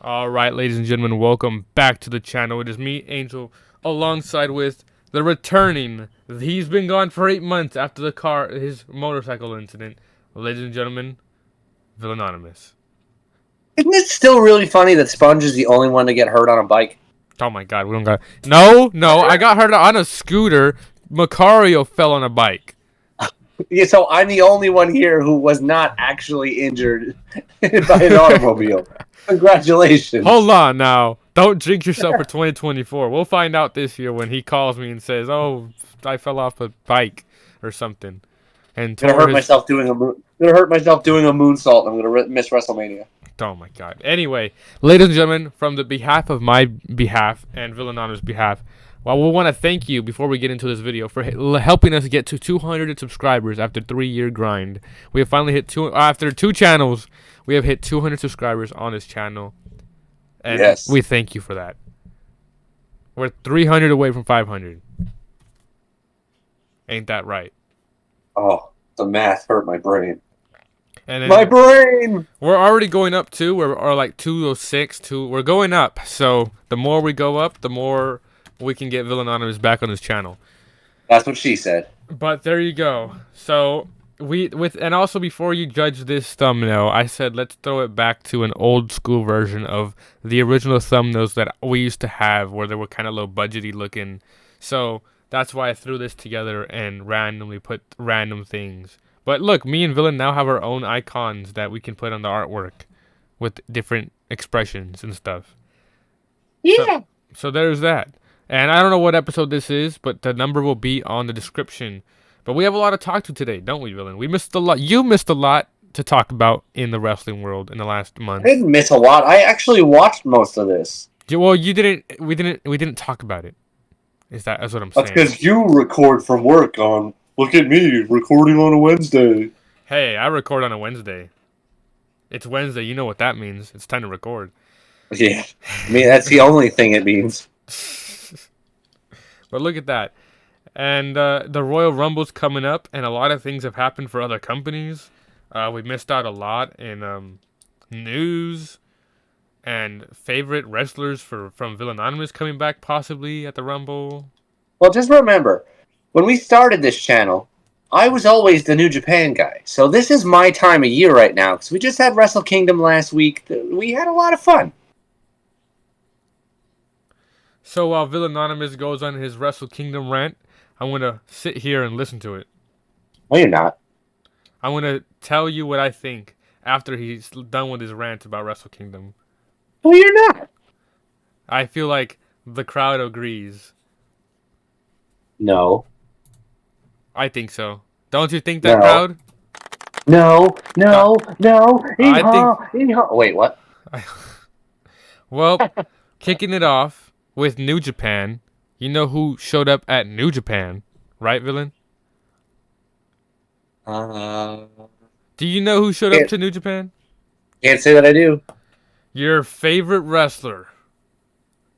All right, ladies and gentlemen, welcome back to the channel. It is me, Angel, alongside with the returning. He's been gone for 8 months after his motorcycle incident. Ladies and gentlemen, Villanonymous. Isn't it still really funny that Sponge is the only one to get hurt on a bike? Oh my God, we don't got. No, I got hurt on a scooter. Macario fell on a bike. Yeah, so I'm the only one here who was not actually injured by an automobile. Congratulations. Hold on now. Don't jinx yourself for 2024. We'll find out this year when he calls me and says, "Oh, I fell off a bike or something." And I'm gonna hurt myself doing a moonsault. I'm gonna miss WrestleMania. Oh my God. Anyway, ladies and gentlemen, from the behalf of my behalf and Villanano's behalf, well, we want to thank you before we get into this video for helping us get to 200 subscribers after 3-year grind. We have finally hit after 2 channels. We have hit 200 subscribers on this channel, and yes, we thank you for that. We're 300 away from 500. Ain't that right? Oh, the math hurt my brain. And my brain. We're already going up too. We're like 206. We're going up. So the more we go up, the more we can get Villanonymous back on his channel. That's what she said. But there you go. So and also before you judge this thumbnail, I said let's throw it back to an old school version of the original thumbnails that we used to have, where they were kind of low budgety looking. So that's why I threw this together and randomly put random things. But look, me and Villain now have our own icons that we can put on the artwork with different expressions and stuff. Yeah. So there's that. And I don't know what episode this is, but the number will be on the description. But we have a lot to talk to today, don't we, Villain? We missed a lot. You missed a lot to talk about in the wrestling world in the last month. I didn't miss a lot. I actually watched most of this. Well, you didn't. We didn't talk about it. That's what I'm saying. That's because you record from work on. Look at me recording on a Wednesday. Hey, I record on a Wednesday. It's Wednesday. You know what that means. It's time to record. Yeah. I mean, that's the only thing it means. But look at that. And the Royal Rumble's coming up, and a lot of things have happened for other companies. We missed out a lot in news and favorite wrestlers from Villanonymous coming back possibly at the Rumble. Well, just remember, when we started this channel, I was always the New Japan guy. So this is my time of year right now, because we just had Wrestle Kingdom last week. We had a lot of fun. So while Villanonymous goes on his Wrestle Kingdom rant, I'm going to sit here and listen to it. No, you're not. I'm going to tell you what I think after he's done with his rant about Wrestle Kingdom. No, you're not. I feel like the crowd agrees. No. I think so. Don't you think that, crowd? No. Wait, what? Well, kicking it off with New Japan. You know who showed up at New Japan, right, Villain? Do you know who showed up to New Japan? Can't say that I do. Your favorite wrestler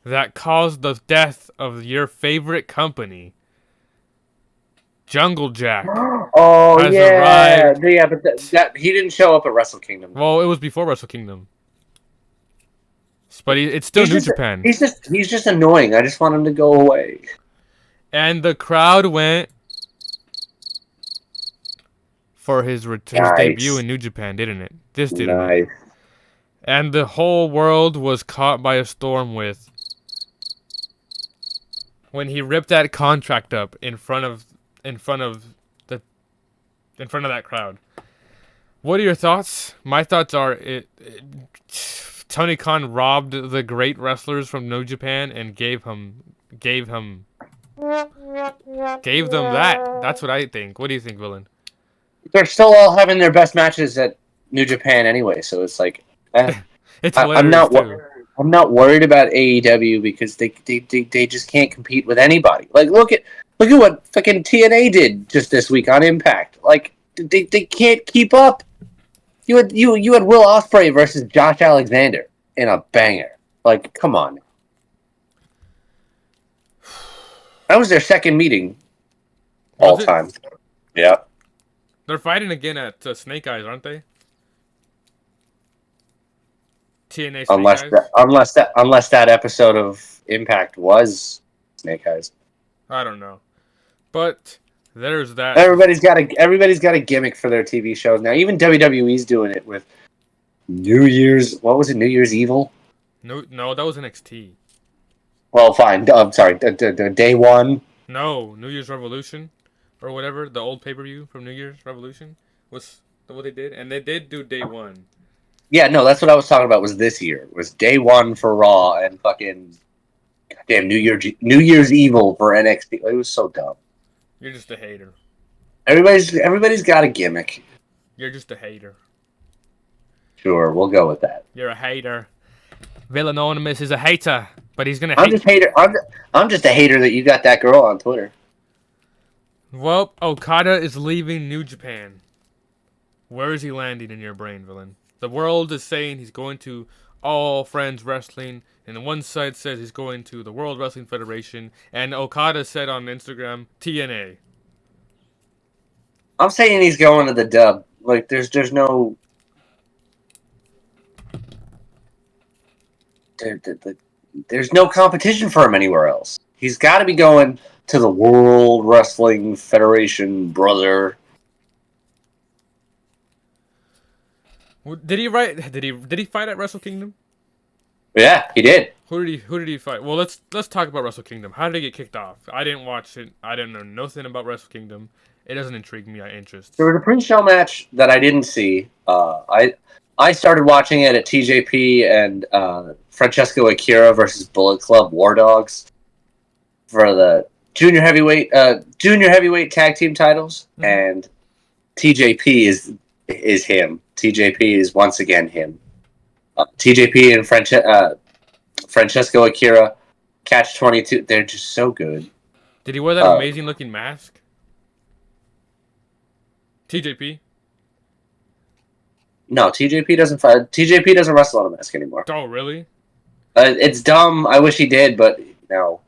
that caused the death of your favorite company, Jungle Jack. Oh, has yeah. Arrived. Yeah, but he didn't show up at Wrestle Kingdom. Well, it was before Wrestle Kingdom. But it's still New Japan. He's just annoying. I just want him to go away. And the crowd went for his debut in New Japan, didn't it? This didn't it? And the whole world was caught by a storm with when he ripped that contract up in front of that crowd. What are your thoughts? My thoughts are Tony Khan robbed the great wrestlers from New Japan and gave them that. That's what I think. What do you think, Villain? They're still all having their best matches at New Japan anyway, so it's like it's I'm not worried about AEW because they just can't compete with anybody. Like look at what fucking TNA did just this week on Impact. Like they can't keep up. You had Will Ospreay versus Josh Alexander in a banger. Like, come on. That was their second meeting all time. Yeah. They're fighting again at Snake Eyes, aren't they? TNA Snake Unless Eyes. that episode of Impact was Snake Eyes. I don't know, but there's that. Everybody's got a gimmick for their TV shows now. Even WWE's doing it with New Year's. What was it? New Year's Evil. No, no, that was NXT. Well, fine. I'm sorry. Day one. No, New Year's Revolution, or whatever. The old pay per view from New Year's Revolution was what they did, and they did do day one. Yeah, no, that's what I was talking about. Was this year? Was day one for Raw and fucking damn New Year's Evil for NXT. It was so dumb. You're just a hater. Everybody's got a gimmick. You're just a hater. Sure, we'll go with that. You're a hater. Villanonymous is a hater, but he's gonna I'm hate. just hater. I'm just a hater that you got that girl on Twitter. Well, Okada is leaving New Japan. Where is he landing in your brain, villain? The world is saying he's going to All Friends Wrestling, and one side says he's going to the World Wrestling Federation, and Okada said on Instagram, TNA. I'm saying he's going to the dub. Like there's no there's no competition for him anywhere else. He's got to be going to the World Wrestling Federation, brother. Did he write? Did he fight at Wrestle Kingdom? Yeah, he did. Who did he fight? Well, let's talk about Wrestle Kingdom. How did he get kicked off? I didn't watch it. I didn't know nothing about Wrestle Kingdom. It doesn't intrigue me. I interest. There was a pre-show match that I didn't see. I started watching it at TJP and Francesco Akira versus Bullet Club War Dogs for the junior heavyweight tag team titles, and TJP is him. TJP is once again him. TJP and Francesco Akira, Catch 22. They're just so good. Did he wear that amazing looking mask? TJP? No, TJP doesn't fight. TJP doesn't wrestle on a mask anymore. Oh, really? It's dumb. I wish he did, but no.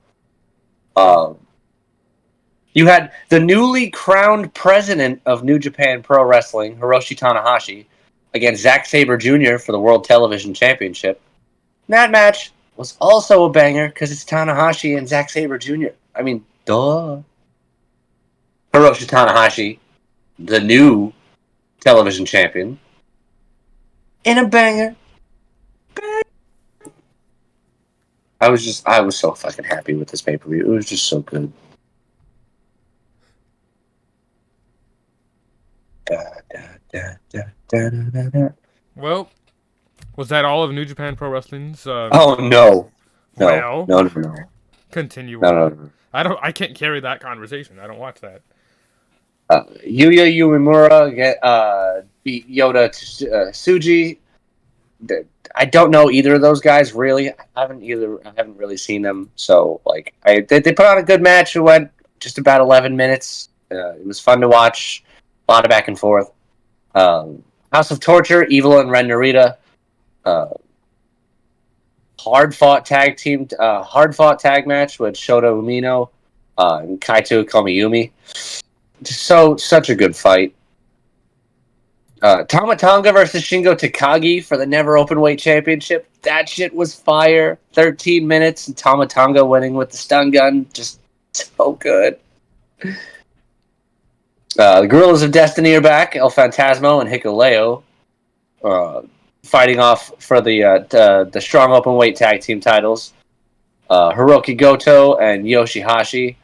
You had the newly crowned president of New Japan Pro Wrestling, Hiroshi Tanahashi, against Zack Sabre Jr. for the World Television Championship. That match was also a banger because it's Tanahashi and Zack Sabre Jr. I mean, duh. Hiroshi Tanahashi, the new television champion, in a banger. I was so fucking happy with this pay-per-view. It was just so good. Well, was that all of New Japan Pro Wrestling's? Oh no. Well, No. continue. No. I can't carry that conversation. I don't watch that. Yuya Uemura beat Yota Tsuji. I don't know either of those guys really. I haven't really seen them. So like, they put on a good match. It went just about 11 minutes. It was fun to watch. A lot of back and forth. House of Torture, Evil and Ren Narita. Hard fought tag match with Shota Umino and Kaito Komiyumi. Such a good fight. Tama Tonga versus Shingo Takagi for the Never Openweight Championship. That shit was fire. 13 minutes and Tama Tonga winning with the stun gun. Just so good. The Guerrillas of Destiny are back. El Phantasmo and Hikuleo fighting off for the Strong Openweight Tag Team titles. Hiroki Goto and Yoshihashi.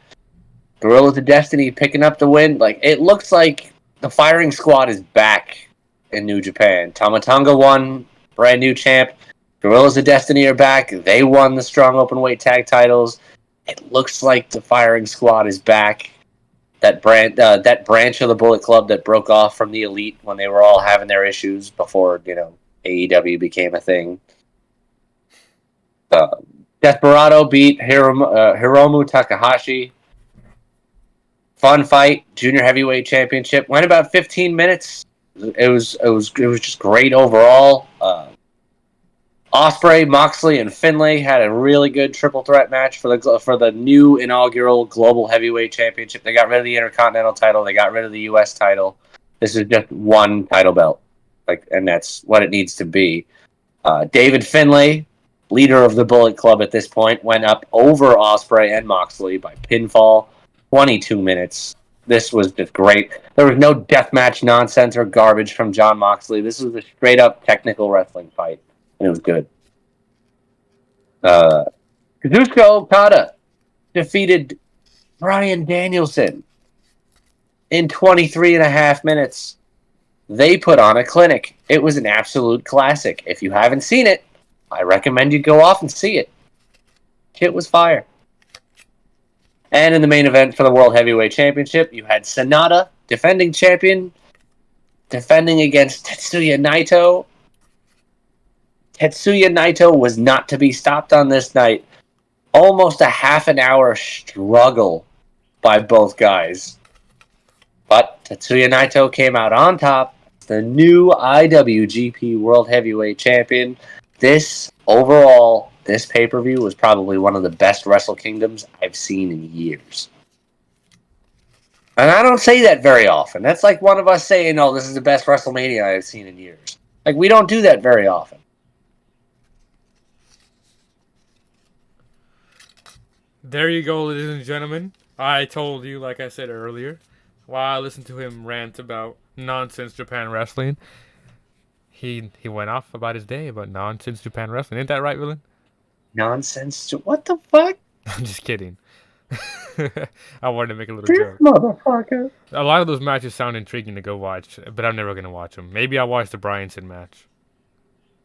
Guerrillas of Destiny picking up the win. Like, it looks like the firing squad is back in New Japan. Tama Tonga won, brand new champ. Guerrillas of Destiny are back. They won the Strong Openweight Tag titles. It looks like the firing squad is back. That branch of the Bullet Club that broke off from the Elite when they were all having their issues before, AEW became a thing. Desperado beat Hiromu Takahashi. Fun fight, junior heavyweight championship. Went about 15 minutes. It was just great overall. Ospreay, Moxley, and Finlay had a really good triple threat match for the new inaugural Global Heavyweight Championship. They got rid of the Intercontinental title. They got rid of the U.S. title. This is just one title belt, and that's what it needs to be. David Finlay, leader of the Bullet Club at this point, went up over Ospreay and Moxley by pinfall, 22 minutes. This was just great. There was no deathmatch nonsense or garbage from Jon Moxley. This was a straight-up technical wrestling fight, and it was good. Kazuchika Okada defeated Bryan Danielson in 23 and a half minutes. They put on a clinic. It was an absolute classic. If you haven't seen it, I recommend you go off and see it. Shit was fire. And in the main event for the World Heavyweight Championship, you had Sonata, defending champion, defending against Tetsuya Naito. Tetsuya Naito was not to be stopped on this night. Almost a half an hour struggle by both guys. But Tetsuya Naito came out on top, the new IWGP World Heavyweight Champion. This pay-per-view was probably one of the best Wrestle Kingdoms I've seen in years. And I don't say that very often. That's like one of us saying, oh, this is the best WrestleMania I've seen in years. Like, we don't do that very often. There you go, ladies and gentlemen. I told you, like I said earlier, while I listened to him rant about nonsense Japan wrestling, he went off about his day about nonsense Japan wrestling. Ain't that right, Villain? Nonsense. What the fuck? I'm just kidding. I wanted to make a little This joke. motherfucker. A lot of those matches sound intriguing to go watch, but I'm never gonna watch them. Maybe I'll watch the Bryanson match.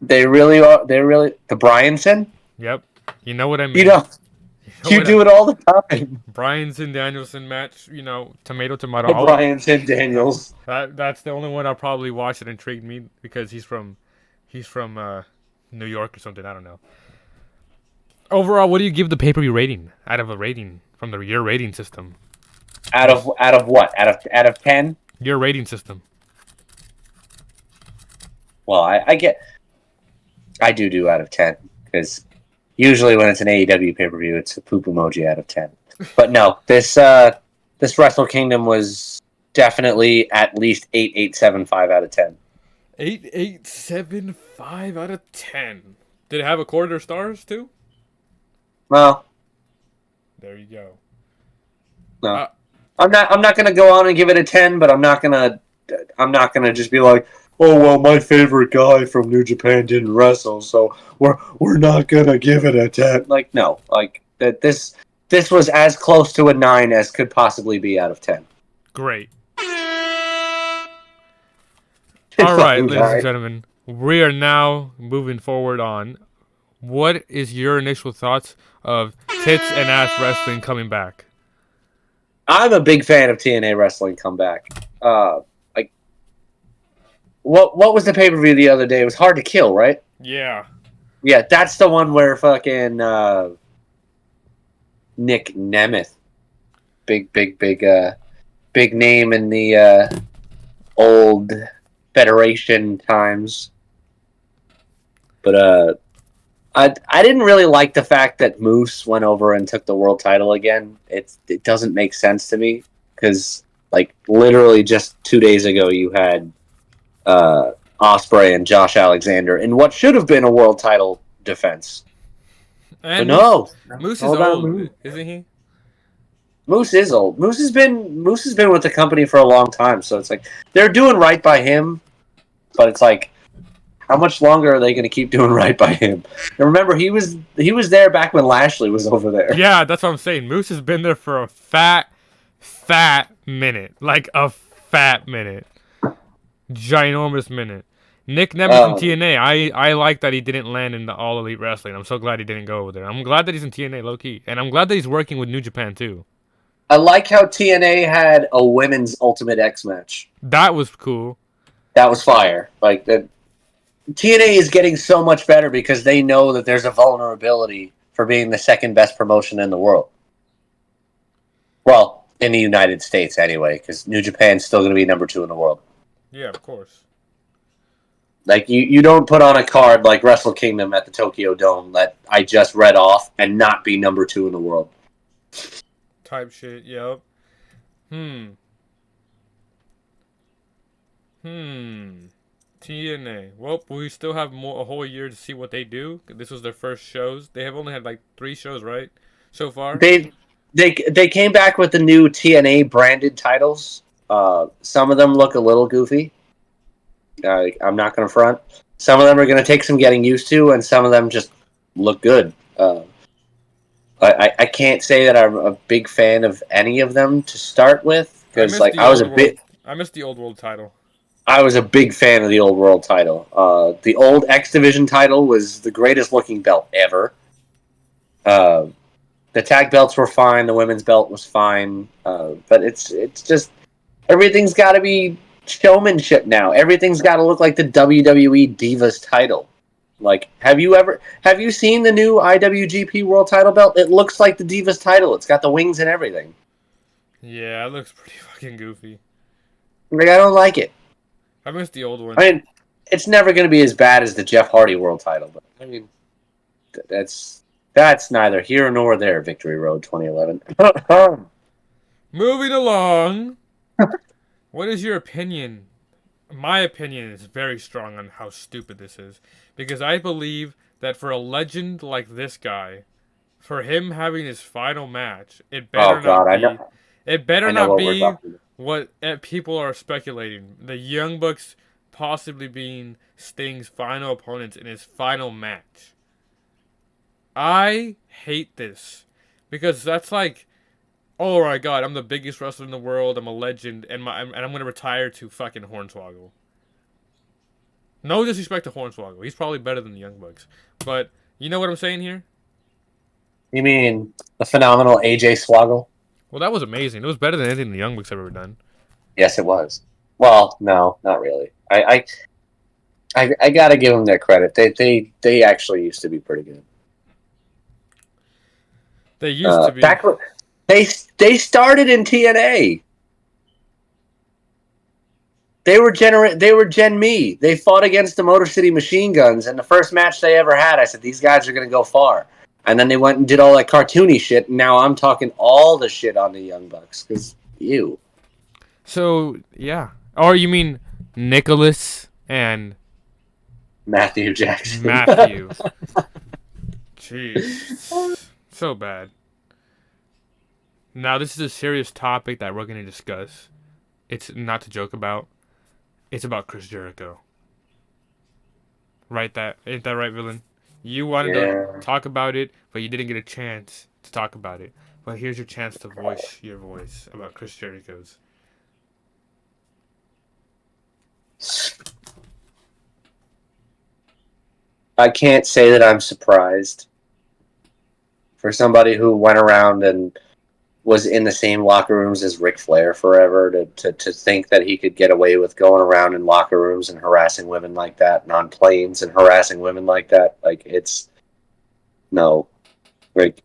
They really are. They're really the Bryanson. Yep. You know what I mean. You know, know you what do it all the time. Bryanson Danielson match. You know, tomato. The I'll- Bryanson Daniels. That's the only one I'll probably watch that intrigued me because he's from New York or something. I don't know. Overall, what do you give the pay-per-view rating? Out of a rating from your rating system. Out of what? Out of 10? Your rating system. Well, I do out of 10 because usually when it's an AEW pay-per-view, it's a poop emoji out of 10. But no, this Wrestle Kingdom was definitely at least 8.875 out of 10. 8.875 out of 10. Did it have a quarter stars too? Well, There you go. no. I'm not gonna go on and give it a 10, but I'm not gonna just be like, oh well, my favorite guy from New Japan didn't wrestle, so we're not gonna give it a 10. Like, no, like that this was as close to a 9 as could possibly be out of 10. Great. All right, Fucking ladies guy. and gentlemen, we are now moving forward on. What is your initial thoughts of tits and ass wrestling coming back? I'm a big fan of TNA wrestling comeback. Like, what was the pay-per-view the other day? It was Hard to Kill, right? Yeah. Yeah, that's the one where fucking Nick Nemeth, big name in the old Federation times. But I didn't really like the fact that Moose went over and took the world title again. It doesn't make sense to me because like literally just 2 days ago you had Ospreay and Josh Alexander in what should have been a world title defense. And But no, Moose is all about old, Moose. isn't he? Moose is old. Moose has been with the company for a long time, so it's like they're doing right by him, but it's like, how much longer are they going to keep doing right by him? And remember, he was there back when Lashley was over there. Yeah, that's what I'm saying. Moose has been there for a fat minute. Like a fat minute. Ginormous minute. Nick Nemeth in TNA. I like that he didn't land in the All Elite Wrestling. I'm so glad he didn't go over there. I'm glad that he's in TNA low key, and I'm glad that he's working with New Japan too. I like how TNA had a women's Ultimate X match. That was cool. That was fire. Like that, TNA is getting so much better because they know that there's a vulnerability for being the second best promotion in the world. Well, in the United States anyway, because New Japan's still going to be number 2 in the world. Yeah, of course. Like, you don't put on a card like Wrestle Kingdom at the Tokyo Dome that I just read off and not be number 2 in the world. Type shit, yep. TNA. Well, we still have a whole year to see what they do. This was their first shows. They have only had like 3 shows, right, so far. They they came back with the new TNA branded titles. Some of them look a little goofy. I'm not going to front. Some of them are going to take some getting used to, and some of them just look good. I can't say that I'm a big fan of any of them to start with I because missed like the old world. I missed the old world title. I was a big fan of the old world title. The old X Division title was the greatest looking belt ever. Uh, the tag belts were fine. The women's belt was fine. But it's just everything's got to be showmanship now. Everything's got to look like the WWE Divas title. Like, have you seen the new IWGP World Title belt? It looks like the Divas title. It's got the wings and everything. Yeah, it looks pretty fucking goofy. Like, I don't like it. I missed the old one. I mean, it's never going to be as bad as the Jeff Hardy World Title, but I mean, that's neither here nor there. Victory Road 2011. Moving along. What is your opinion? My opinion is very strong on how stupid this is. Because I believe that for a legend like this guy, for him having his final match, Oh God, it better I know not what we're be talking about. what people are speculating. The Young Bucks possibly being Sting's final opponents in his final match. I hate this. Because that's like, oh my god, I'm the biggest wrestler in the world, I'm a legend, and I'm gonna retire to fucking Hornswoggle. No disrespect to Hornswoggle. He's probably better than the Young Bucks. But you know what I'm saying here? You mean the phenomenal AJ Swoggle? Well, that was amazing. It was better than anything the Young Bucks have ever done. Yes, it was. Well, no, not really. I gotta give them their credit. They actually used to be pretty good. They used to be. Back they started in TNA. They were Gen Me. They fought against the Motor City Machine Guns, and the first match they ever had, I said these guys are gonna go far. And then they went and did all that cartoony shit. And now I'm talking all the shit on the Young Bucks because you. So yeah. Or you mean Nicholas and Matthew Jackson. Matthew? Jeez, so bad. Now this is a serious topic that we're gonna discuss. It's not to joke about. It's about Chris Jericho. Right? Ain't that right, villain? You wanted to talk about it, but you didn't get a chance to talk about it. But here's your chance to voice your voice about Chris Jericho's. I can't say that I'm surprised. For somebody who went around and was in the same locker rooms as Ric Flair forever, to think that he could get away with going around in locker rooms and harassing women like that, and on planes and harassing women like that, like it's no. Like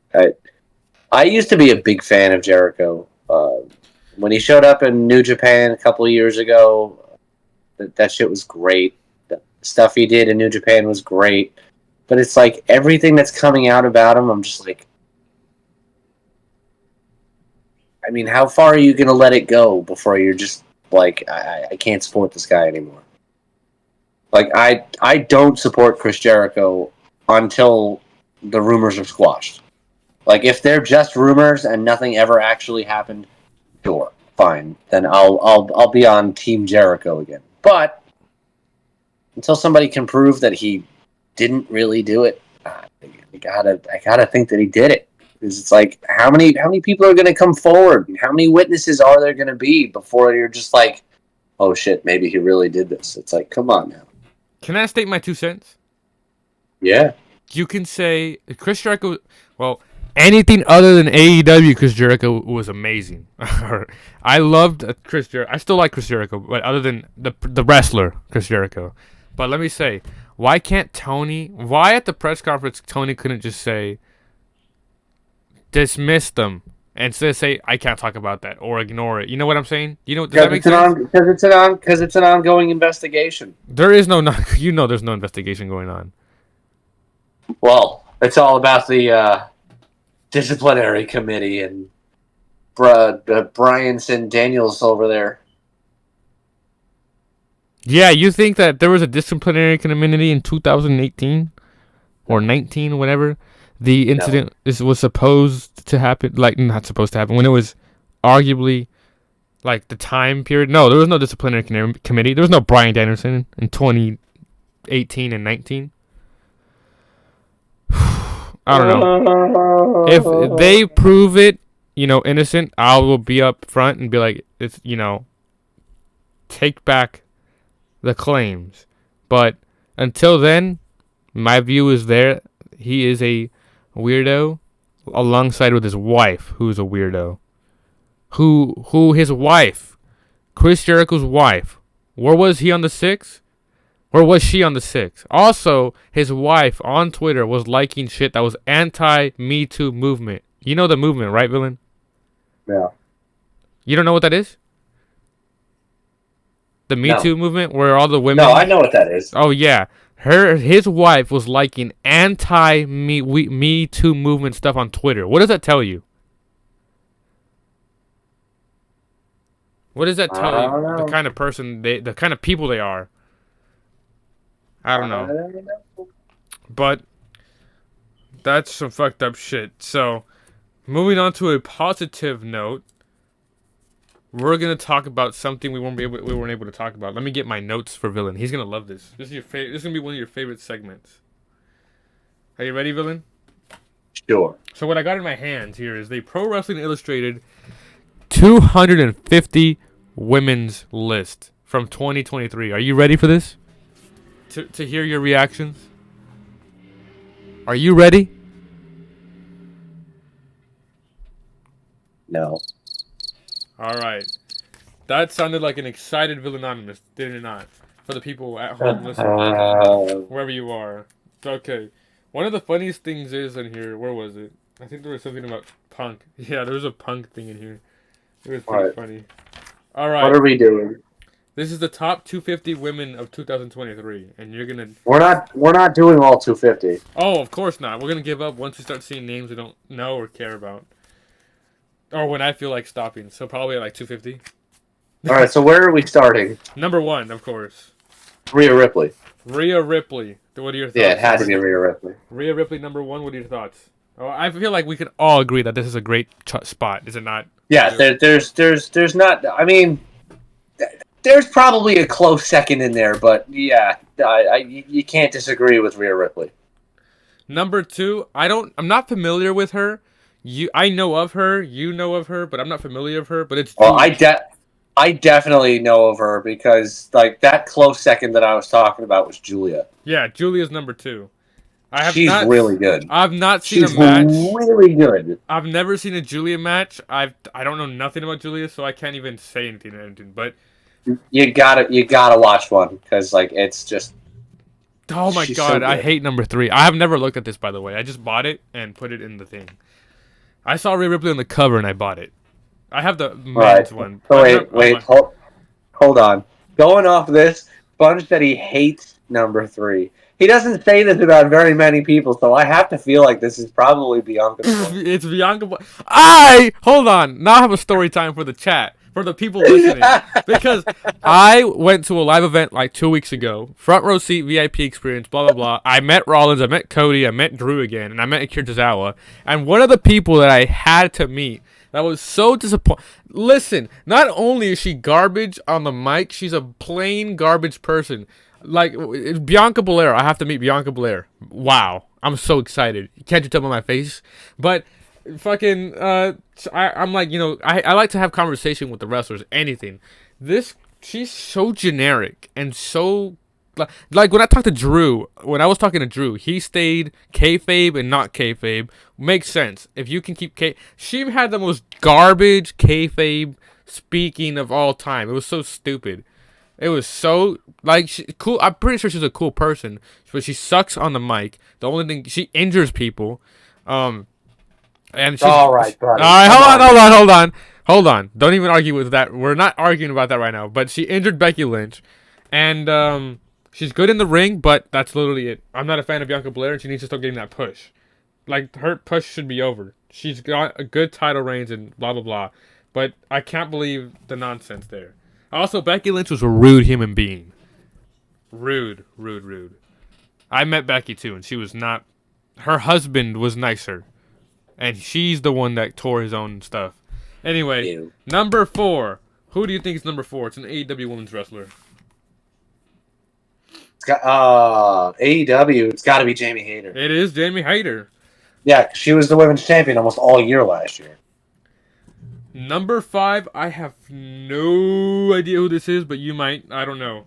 I used to be a big fan of Jericho. When he showed up in New Japan a couple of years ago, that shit was great. The stuff he did in New Japan was great. But it's like everything that's coming out about him, I'm just like, I mean, how far are you going to let it go before you're just like, I can't support this guy anymore? Like, I don't support Chris Jericho until the rumors are squashed. Like, if they're just rumors and nothing ever actually happened, sure, fine. Then I'll be on Team Jericho again. But until somebody can prove that he didn't really do it, I gotta think that he did it. Because it's like, how many people are going to come forward? How many witnesses are there going to be before you're just like, oh shit, maybe he really did this? It's like, come on now. Can I state my 2 cents? Yeah. You can say Chris Jericho. Well, anything other than AEW, Chris Jericho was amazing. I loved Chris Jericho. I still like Chris Jericho, but other than the wrestler Chris Jericho. But let me say, why can't Tony? Why at the press conference Tony couldn't just say, dismiss them, and say I can't talk about that or ignore it? You know what I'm saying? You know, does that make sense? Because it's an ongoing investigation. There is no there's no investigation going on. Well, it's all about the disciplinary committee and Bryanson Daniels over there. Yeah, you think that there was a disciplinary committee in 2018 or 19, whatever the No. incident was supposed to happen, like not supposed to happen, when it was arguably like the time period. No, there was no disciplinary committee. There was no Brian Danielson in 2018 and 19. I don't know. If they prove it, innocent, I will be up front and be like, it's, take back the claims. But until then, my view is there. He is a weirdo, alongside with his wife, who's a weirdo. Who his wife, Chris Jericho's wife. Where was he on the 6th? Where was she on the 6th? Also, his wife on Twitter was liking shit that was anti-Me Too movement. You know the movement, right, Villain? Yeah. You don't know what that is? The Me No. Too movement, where all the women. No, I know what that is. Oh yeah, his wife was liking anti Me Too movement stuff on Twitter. What does that tell you? What does that tell I you? don't The know. kind of person the kind of people they are. I don't know, but that's some fucked up shit. So, moving on to a positive note, we're gonna talk about something we weren't able to talk about. Let me get my notes for Villain. He's gonna love this. This is gonna be one of your favorite segments. Are you ready, Villain? Sure. So what I got in my hands here is the Pro Wrestling Illustrated 250 women's list from 2023. Are you ready for this? To hear your reactions? Are you ready? No. All right. That sounded like an excited Villanonymous, did it not? For the people at home listening, wherever you are. Okay. One of the funniest things is in here, where was it? I think there was something about Punk. Yeah, there was a Punk thing in here. It was pretty funny. All right. What are we doing? This is the top 250 women of 2023, and you're gonna. We're not doing all 250. Oh, of course not. We're gonna give up once we start seeing names we don't know or care about, or when I feel like stopping. So probably at like 250. All right, so where are we starting? Number one, of course. Rhea Ripley. Rhea Ripley. What are your thoughts? Yeah, it had to be Rhea Ripley. Rhea Ripley, number one. What are your thoughts? Oh, I feel like we can all agree that this is a great spot, is it not? Yeah, there's not. I mean, there's probably a close second in there, but yeah, you can't disagree with Rhea Ripley. Number two, I'm not familiar with her. I know of her. You know of her, but I'm not familiar with her. But it's. Well, I definitely know of her because like that close second that I was talking about was Julia. Yeah, Julia's number two. She's really good. I've not seen a match. She's really good. I've never seen a Julia match. I don't know nothing about Julia, so I can't even say anything. But you gotta watch one because like it's just. Oh my god, I hate number three. I have never looked at this, by the way. I just bought it and put it in the thing. I saw Rhea Ripley on the cover and I bought it. I have the men's one. So hold on. Going off this, Bunch said he hates number 3. He doesn't say this about very many people, so I have to feel like this is probably Bianca. It's Bianca. Hold on. Now I have a story time for the chat. For the people listening. Because I went to a live event like 2 weeks ago. Front row seat VIP experience, blah, blah, blah. I met Rollins, I met Cody, I met Drew again, and I met Akira Tozawa. And one of the people that I had to meet that was so disappointed. Listen, not only is she garbage on the mic, she's a plain garbage person. Like, it's Bianca Belair. I have to meet Bianca Belair. Wow. I'm so excited. Can't you tell by my face? But fucking I'm like, I like to have conversation with the wrestlers, anything. She's so generic and so like when I talked to Drew, when I was talking to Drew, he stayed kayfabe and not kayfabe. Makes sense. If you can keep she had the most garbage kayfabe speaking of all time. It was so stupid. It was so cool. I'm pretty sure she's a cool person, but she sucks on the mic. The only thing, she injures people. And she's all right, buddy. All right, hold on. Don't even argue with that. We're not arguing about that right now. But she injured Becky Lynch, and she's good in the ring, but that's literally it. I'm not a fan of Bianca Belair, and she needs to start getting that push. Like, her push should be over. She's got a good title reigns and blah blah blah, but I can't believe the nonsense there. Also, Becky Lynch was a rude human being. Rude, rude, rude. I met Becky too, and she was not. Her husband was nicer, and she's the one that tore his own stuff. Anyway, Ew. number 4. Who do you think is number 4? It's an AEW women's wrestler. It's got AEW. It's got to be Jamie Hayter. It is Jamie Hayter. Yeah, she was the women's champion almost all year last year. Number 5, I have no idea who this is, but you might. I don't know.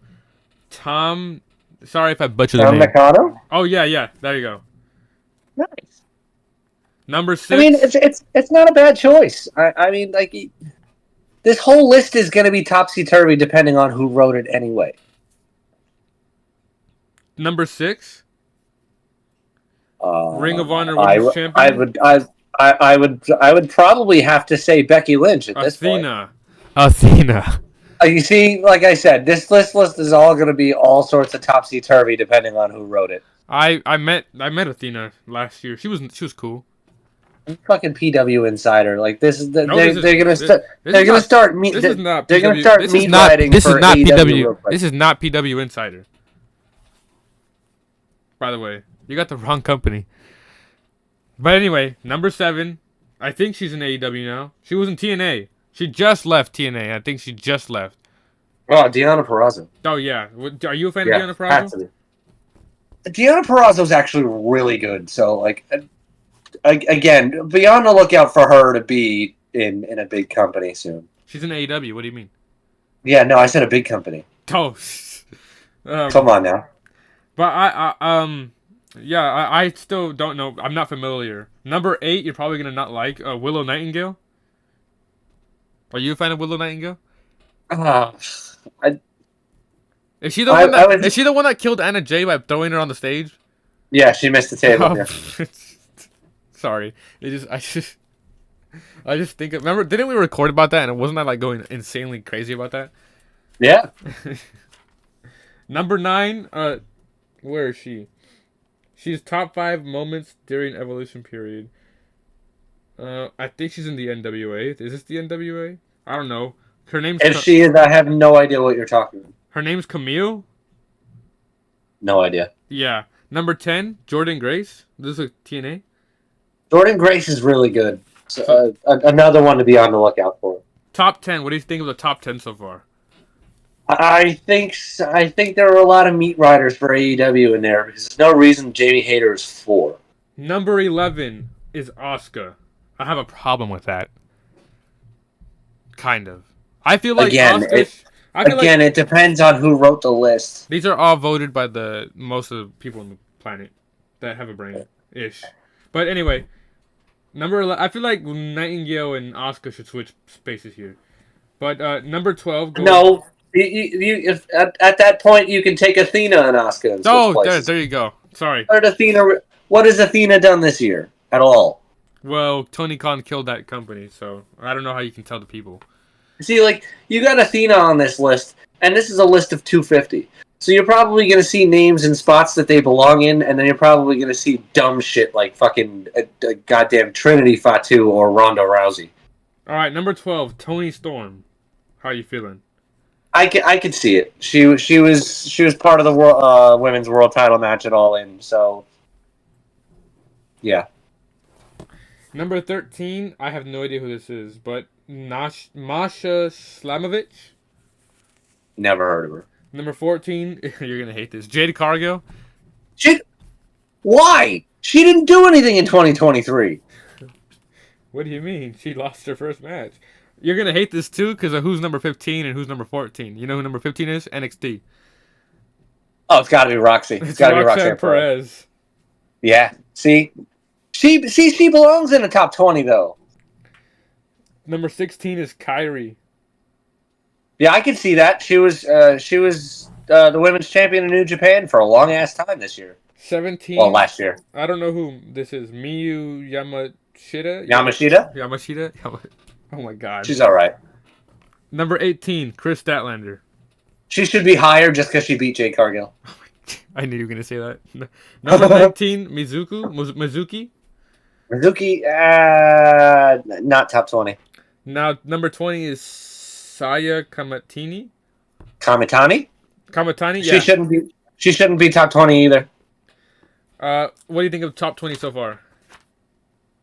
Tom. Sorry if I butchered the Tom name. Nakano. Oh yeah. There you go. Nice. Number 6. I mean, it's not a bad choice. I mean, like, this whole list is going to be topsy turvy depending on who wrote it anyway. Number 6. Uh, Ring of Honor Women's Champion. I would probably have to say Becky Lynch at this point. Athena. You see, like I said, this list is all going to be all sorts of topsy turvy depending on who wrote it. I met Athena last year. She was cool. Fucking PW Insider, like this is they're gonna start meat This is not they're gonna PW. start This meat is not. writing This for is not AEW real PW. quick. This is not PW Insider. By the way, you got the wrong company. But anyway, number 7. I think she's in AEW now. She was in TNA. She just left TNA. I think she just left. Oh, Deonna Purrazzo. Oh yeah. Are you a fan Yeah, of Deonna has to Purrazzo? be. Deonna Purrazzo's actually really good. So, like, again, be on the lookout for her to be in a big company soon. She's in AEW. What do you mean? Yeah, no, I said a big company. Oh. Come on now. But I still don't know. I'm not familiar. Number 8, you're probably gonna not like Willow Nightingale. Are you a fan of Willow Nightingale? Is she the one that is she the one that killed Anna Jay by throwing her on the stage? Yeah, she missed the table. Yeah. Sorry, I just think. Remember, didn't we record about that? And wasn't I like going insanely crazy about that? Yeah. Number 9. Where is she? She's top 5 moments during Evolution period. I think she's in the NWA. Is this the NWA? I don't know. Her name's. If she is, I have no idea what you're talking about. Her name's Camille. No idea. Yeah. Number 10, Jordan Grace. This is a TNA. Jordan Grace is really good. So, another one to be on the lookout for. Top 10. What do you think of the top 10 so far? I think there are a lot of meat riders for AEW in there because there's no reason Jamie Hayter is 4. Number 11 is Asuka. I have a problem with that. Kind of. I feel like it depends on who wrote the list. These are all voted by the most of the people on the planet that have a brain ish. But anyway, number 11. I feel like Nightingale and Asuka should switch spaces here. But number 12. No. If at that point you can take Athena and Asuka and switch places. There you go. Sorry. What has Athena done this year at all? Well, Tony Khan killed that company, so I don't know how you can tell the people. See, like, you got Athena on this list, and this is a list of 250. So you're probably going to see names in spots that they belong in, and then you're probably going to see dumb shit like fucking goddamn Trinity Fatu or Ronda Rousey. All right, number 12, Toni Storm. How you feeling? I could see it. She was part of the women's world title match at All In. So yeah. Number 13, I have no idea who this is, but Masha Slamovich. Never heard of her. Number 14, you're gonna hate this. Jade Cargill. Why? She didn't do anything in 2023. What do you mean? She lost her first match. You're gonna hate this too because of who's number 15 and who's number 14. You know who number 15 is? NXT. Oh, it's got to be Roxy. It's got to be Roxanne Perez. Yeah. See, she belongs in the top 20 though. Number 16 is Kyrie. Yeah, I can see that. She was the women's champion in New Japan for a long ass time this year. 17. Well, last year. I don't know who this is. Miyu Yamashita. Yamashita. Oh my god. She's all right. Number 18, Chris Statlander. She should be higher just because she beat Jade Cargill. I knew you were gonna say that. Number 19, Mizuki. Mizuki, not top 20. Now, number 20 is Saya Kamitani. Kamitani? Kamatani, She yeah. shouldn't be. She shouldn't be top 20 either. What do you think of top 20 so far?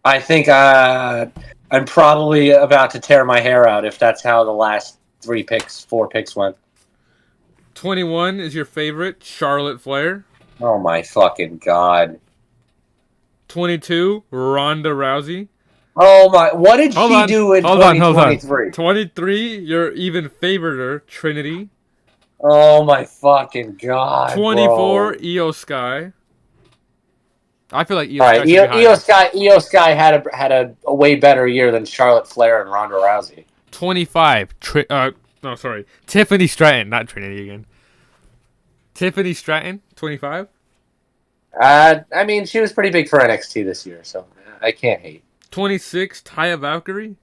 I think I'm probably about to tear my hair out if that's how the last 4 picks went. 21 is your favorite, Charlotte Flair. Oh my fucking god. 22, Ronda Rousey. Oh my! What did Hold she on, do in hold on, hold on. 2023? 23, your even favoriter, Trinity. Oh my fucking god, 24, bro! Io Sky. I feel like Io All Sky right, should be higher. Io Sky had a way better year than Charlotte Flair and Ronda Rousey. 25, no, sorry. Tiffany Stratton, not Trinity again. Tiffany Stratton, 25. I mean, she was pretty big for NXT this year, so I can't hate. 26, Taya Valkyrie.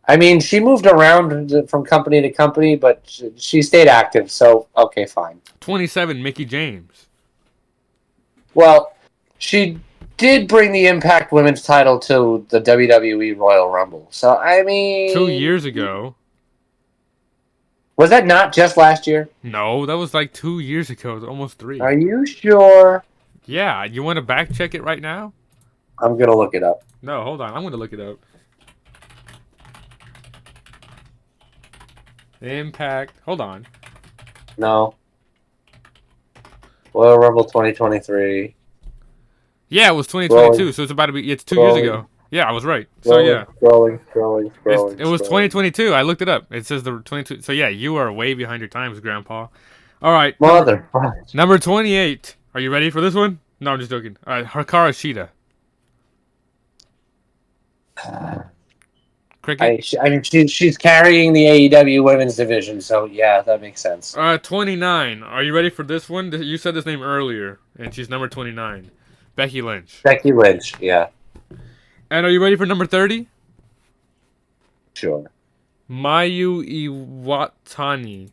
I mean, she moved around from company to company, but she stayed active, so okay, fine. 27, Mickey James. Well, she did bring the Impact Women's title to the WWE Royal Rumble, so I 2 years mean, ago. was that not just last year? No, that was like 2 years ago. It was almost Are 3. you sure? Yeah, you want to back check it right now? I'm gonna look it up. No, hold on. I'm going to look it up. Impact. Hold on. No. Royal Rumble 2023. Yeah, it was 2022, Scrolling, so it's about to be. It's 2 years scrolling, ago. Yeah, I was right. So scrolling, yeah, scrolling, scrolling, scrolling, it was scrolling. 2022. I looked it up. It says the 22. So yeah, you are way behind your times, Grandpa. All right, Motherfucker. number 28. Are you ready for this one? No, I'm just joking. All right, Hikaru Shida. Cricket. I mean, she's carrying the AEW women's division, so yeah, that makes sense. 29. Are you ready for this one? You said this name earlier, and she's number 29. Becky Lynch. Becky Lynch, yeah, And are you ready for number 30? sure. Mayu Iwatani.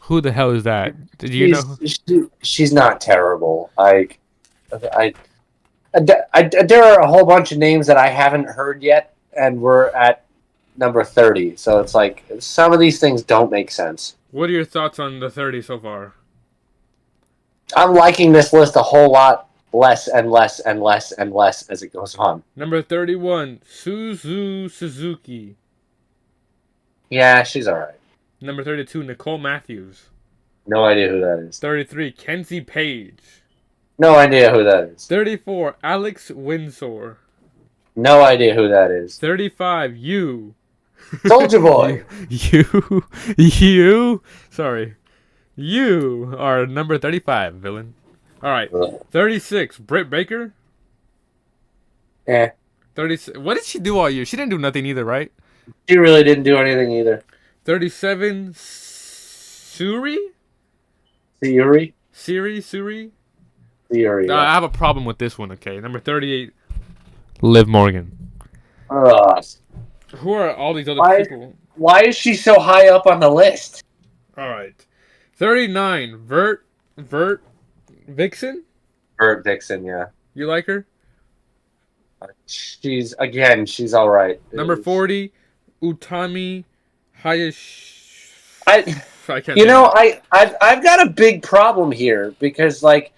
Who the hell is that? Did you know? She's not terrible. I, there are a whole bunch of names that I haven't heard yet, and we're at number 30. So it's like some of these things don't make sense. What are your thoughts on the 30 so far? I'm liking this list a whole lot less and less and less and less as it goes on. Number 31, Suzu Suzuki. Yeah, she's all right. Number 32, Nicole Matthews. No idea who that is. 33, Kenzie Page. No idea who that is. 34, Alex Windsor. No idea who that is. 35, you. Soldier Boy. You. Sorry. You are number 35, villain. All right. Ugh. 36, Britt Baker. Eh. 36. What did she do all year? She didn't do nothing either, right? She really didn't do anything either. 37, Suri? Theory? Suri? Theory. I have a problem with this one, okay? Number 38, Liv Morgan. Ugh. Who are all these other people? Why is she so high up on the list? All right. 39, Vert Vixen? Bert Dixon, yeah. You like her? She's all right. Number 40, Utami Hayashi. I can't You say know, that. I've got a big problem here because like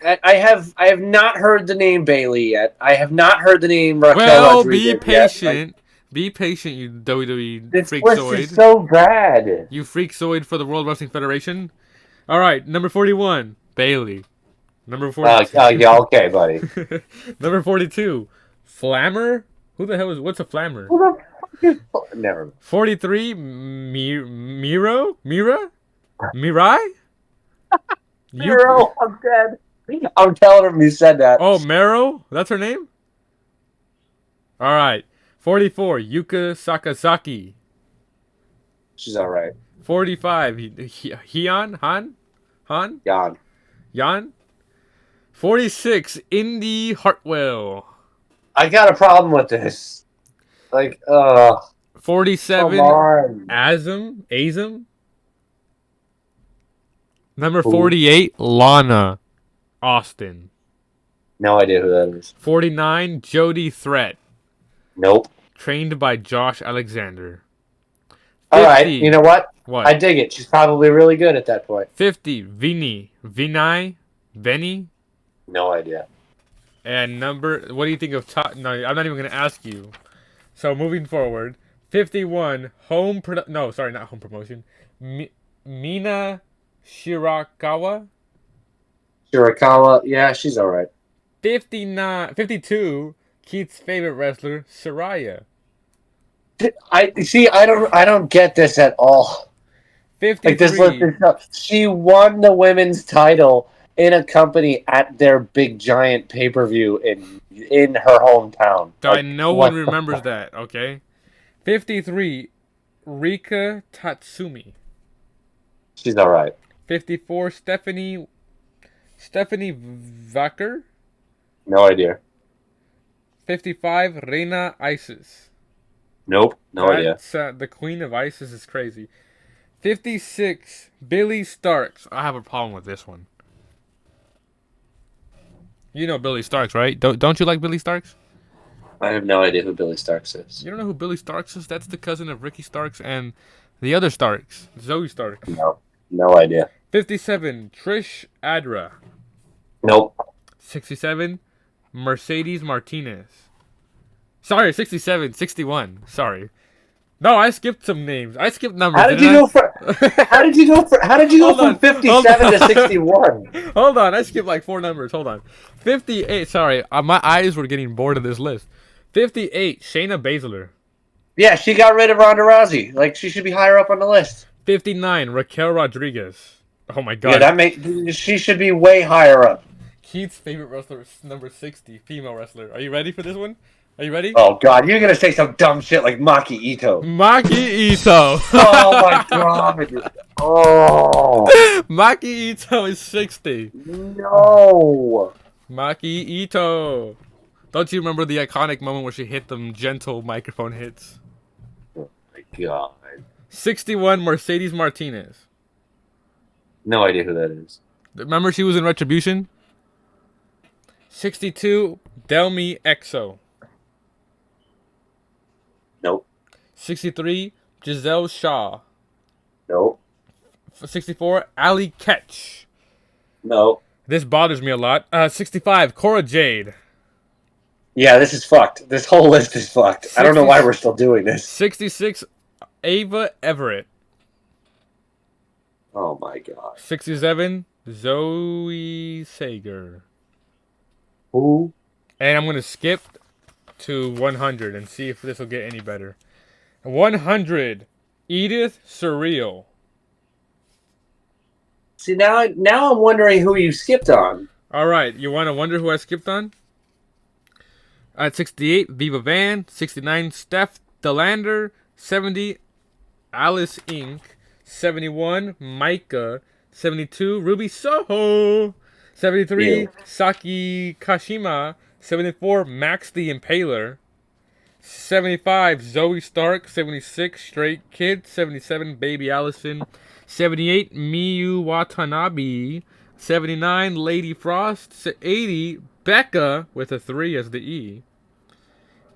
I have not heard the name Bailey yet. I have not heard the name Raquel Well, Rodriguez be patient. yet. Like, Be patient, you WWE this list is so bad. You freakzoid for the World Wrestling Federation. All right, number 41, Bailey. Number 42. Yeah, okay, buddy. Number 42, Flammer. Who the hell is? What's a Flammer? Who the fuck is never? 43, Mira. Mirai. Zero, I'm dead. I'm telling him you said that. Oh, Mero? That's her name? Alright. 44, Yuka Sakazaki. She's all right. 45, Hian? Han? Jan. 46, Indy Hartwell. I got a problem with this. Like, 47, come on. Azam? Number 48, Lana Austin. No idea who that is. 49, Jody Threat. Nope. Trained by Josh Alexander. All right, you 50. know what? I What? dig it. She's probably really good at that point. 50. Vinay, Benny. No idea. And number, what do you think of top? No, I'm not even going to ask you. So moving forward, 51, no, sorry, not home promotion. Mina Shirakawa. Shirakawa, yeah, she's all right. 59, 52, Keith's favorite wrestler, Saraya. I see. I don't get this at all. Like this list 53, is she won the women's title in a company at their big giant pay per view in her hometown. Like no one what? remembers that, okay? 53, Rika Tatsumi. She's all right. 54, Stephanie Vacker. No idea. 55, Reina Isis. Nope. No idea. That's the Queen of Isis is crazy. 56, Billy Starks. I have a problem with this one. You know Billy Starks, right? Don't you like Billy Starks? I have no idea who Billy Starks is. You don't know who Billy Starks is? That's the cousin of Ricky Starks and the other Starks, Zoe Starks. No. No idea. 57, Trish Adra. Nope. 67, Mercedes Martinez. Sorry, 67, 61. Sorry. No, I skipped some names. I skipped numbers. How did you go for? How did you go Hold from on, 57 to 61? Hold on, I skipped like 4 numbers. Hold on. 58. Sorry, my eyes were getting bored of this list. 58. Shayna Baszler. Yeah, she got rid of Ronda Rousey. Like she should be higher up on the list. 59. Raquel Rodriguez. Oh my Yeah, God. she should be way higher up. Keith's favorite wrestler is number 60. Female wrestler. Are you ready for this one? Are you ready? Oh God, you're gonna say some dumb shit like Maki Ito. Maki Ito. Oh my God. Oh Maki Ito is 60. no. Maki Ito. Don't you remember the iconic moment where she hit them gentle microphone hits? Oh my God. 61, Mercedes Martinez. No idea who that is. Remember she was in Retribution? 62, Delmi Exo. Nope. 63, Giselle Shaw. Nope. 64, Ali Ketch. Nope. This bothers me a lot. 65, Cora Jade. Yeah, this is fucked. This whole list is fucked. I don't know why we're still doing this. 66, Ava Everett. Oh my God. 67, Zoe Sager. Who? And I'm going to skip to 100 and see if this will get any better. 100, Edith Surreal. See now I'm wondering who you skipped on. All right, you want to wonder who I skipped on? At 68, Viva Van. 69, Steph Delander. 70, Alice Inc. 71, Micah. 72, Ruby Soho. 73, Ew. Saki Kashima. 74, Max the Impaler. 75, Zoe Stark. 76, Straight Kid. 77, Baby Allison. 78, Miyu Watanabe. 79, Lady Frost. 80, Becca with a 3 as the E.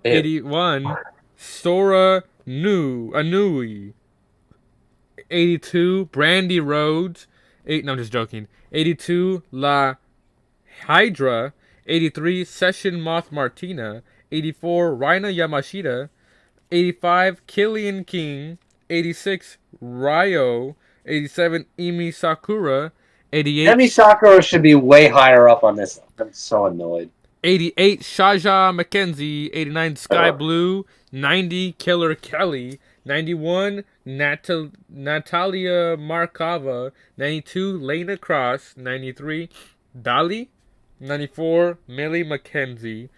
Ew. 81, Sora Anui. 82, Brandy Rhodes. No, I'm just joking. 82, La Hydra. 83, Session Moth Martina. 84, Reina Yamashita. 85, Killian King. 86, Ryo. 87, Emi Sakura. 88, Demi Sakura should be way higher up on this. I'm so annoyed. 88, Shaja McKenzie. 89, Sky Blue. 90, Killer Kelly. 91, Natalia Markava. 92, Lena Cross. 93, Dali. 94, Millie McKenzie.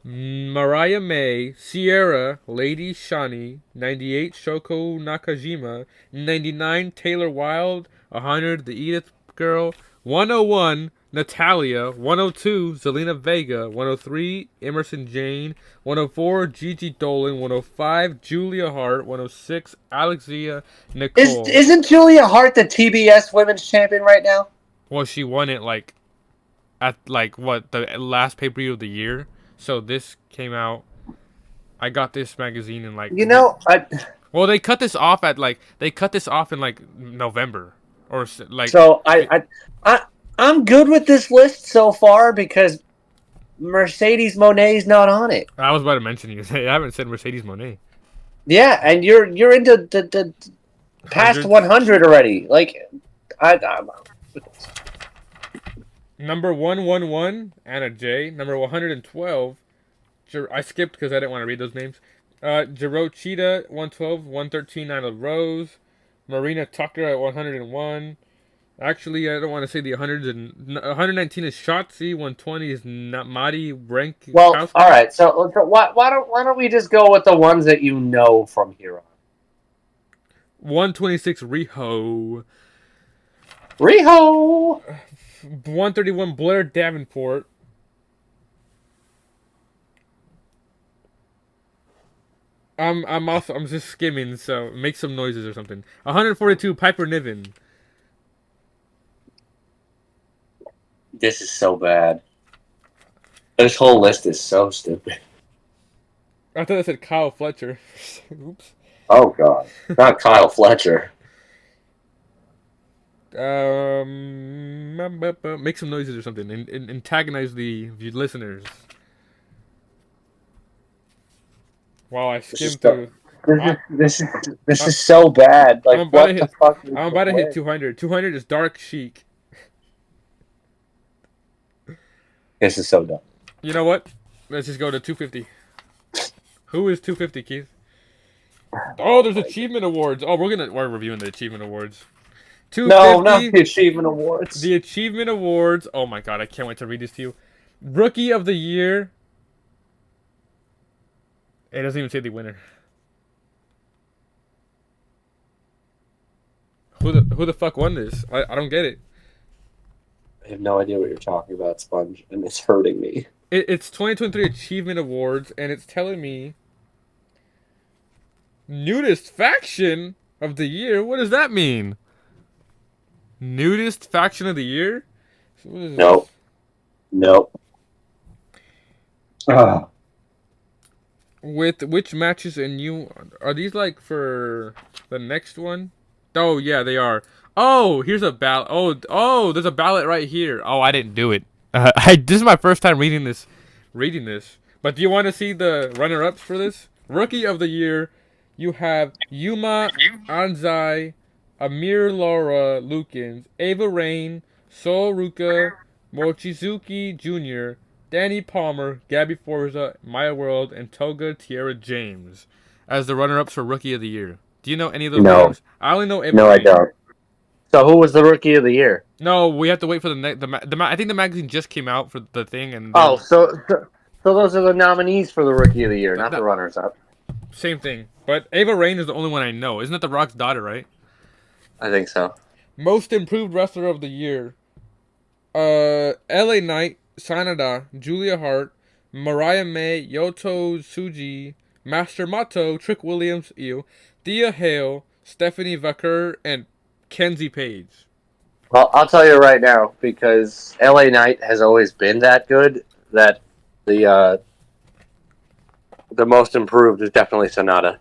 Mariah May. Sierra. Lady Shani. 98, Shoko Nakajima. 99, Taylor Wilde. 100, The Edith Girl. 101, Natalia. 102, Zelina Vega. 103, Emerson Jane. 104, Gigi Dolan. 105, Julia Hart. 106, Alexia Nicole. Isn't Julia Hart the TBS Women's Champion right now? Well, she won it at what, the last pay per view of the year. So this came out. I got this magazine in You know, Well, they cut this off at in like November like. So I'm good with this list so far because Mercedes Monet's not on it. I was about to mention you. I haven't said Mercedes Monet. Yeah, and you're into the past Hundreds. 100 already. Like, I'm Number 111, Anna J. Number 112, I skipped because I didn't want to read those names. Jiro Cheetah, 112, 113, Nyla Rose. Marina Tucker at 101. Actually, I don't want to say the 119 is Shotzi, 120 is Madi well, Brankowski. all right. So why don't we just go with the ones that you know from here on? 126 Riho. Riho. 131 Blair Davenport. I'm just skimming, so make some noises or something. 142 Piper Niven. This is so bad. This whole list is so stupid. I thought I said Kyle Fletcher. Oops. Oh god, not Kyle Fletcher. Make some noises or something and antagonize the listeners. While I This is skim so, through. this I, is this is this I, is so bad. Like, I'm about to what the hit. fuck is I'm the about to hit list? 200. 200 is Dark Chic. This is so dumb. You know what? Let's just go to 250. Who is 250, Keith? Oh, there's achievement awards. Oh, we're reviewing the achievement awards. No, not 250. the achievement awards. The achievement awards. Oh my god, I can't wait to read this to you. Rookie of the year. It doesn't even say the winner. Who the fuck won this? I don't get it. I have no idea what you're talking about, Sponge, and it's hurting me. It's 2023 achievement awards, and it's telling me nudist faction of the year. What does that mean? Nudist faction of the year? So what is Nope. this? Nope. Ugh. With which matches and you are these like for the next one? Oh yeah, they are. Oh, here's a ballot. Oh, there's a ballot right here. Oh, I didn't do it. This is my first time reading this. But do you want to see the runner-ups for this? Rookie of the year, you have Yuma Anzai, Amir Laura Lukens, Ava Rain, Sol Ruka, Mochizuki Jr., Danny Palmer, Gabby Forza, Maya World, and Toga Tierra James as the runner-ups for Rookie of the Year. Do you know any of those No. names? I only know Ava No, I Rain. don't. So who was the rookie of the year? No, we have to wait for I think the magazine just came out for the thing, and Oh, so those are the nominees for the rookie of the year, not the runners-up. same thing. But Ava Rain is the only one I know. Isn't that The Rock's daughter, right? I think so. Most improved wrestler of the year. LA Knight, Sanada, Julia Hart, Mariah May, Yoto Tsuji, Master Mato, Trick Williams, Thea Hale, Stephanie Vaquer, and Kenzie Page. Well, I'll tell you right now, because LA Knight has always been that good, that the most improved is definitely Sonata.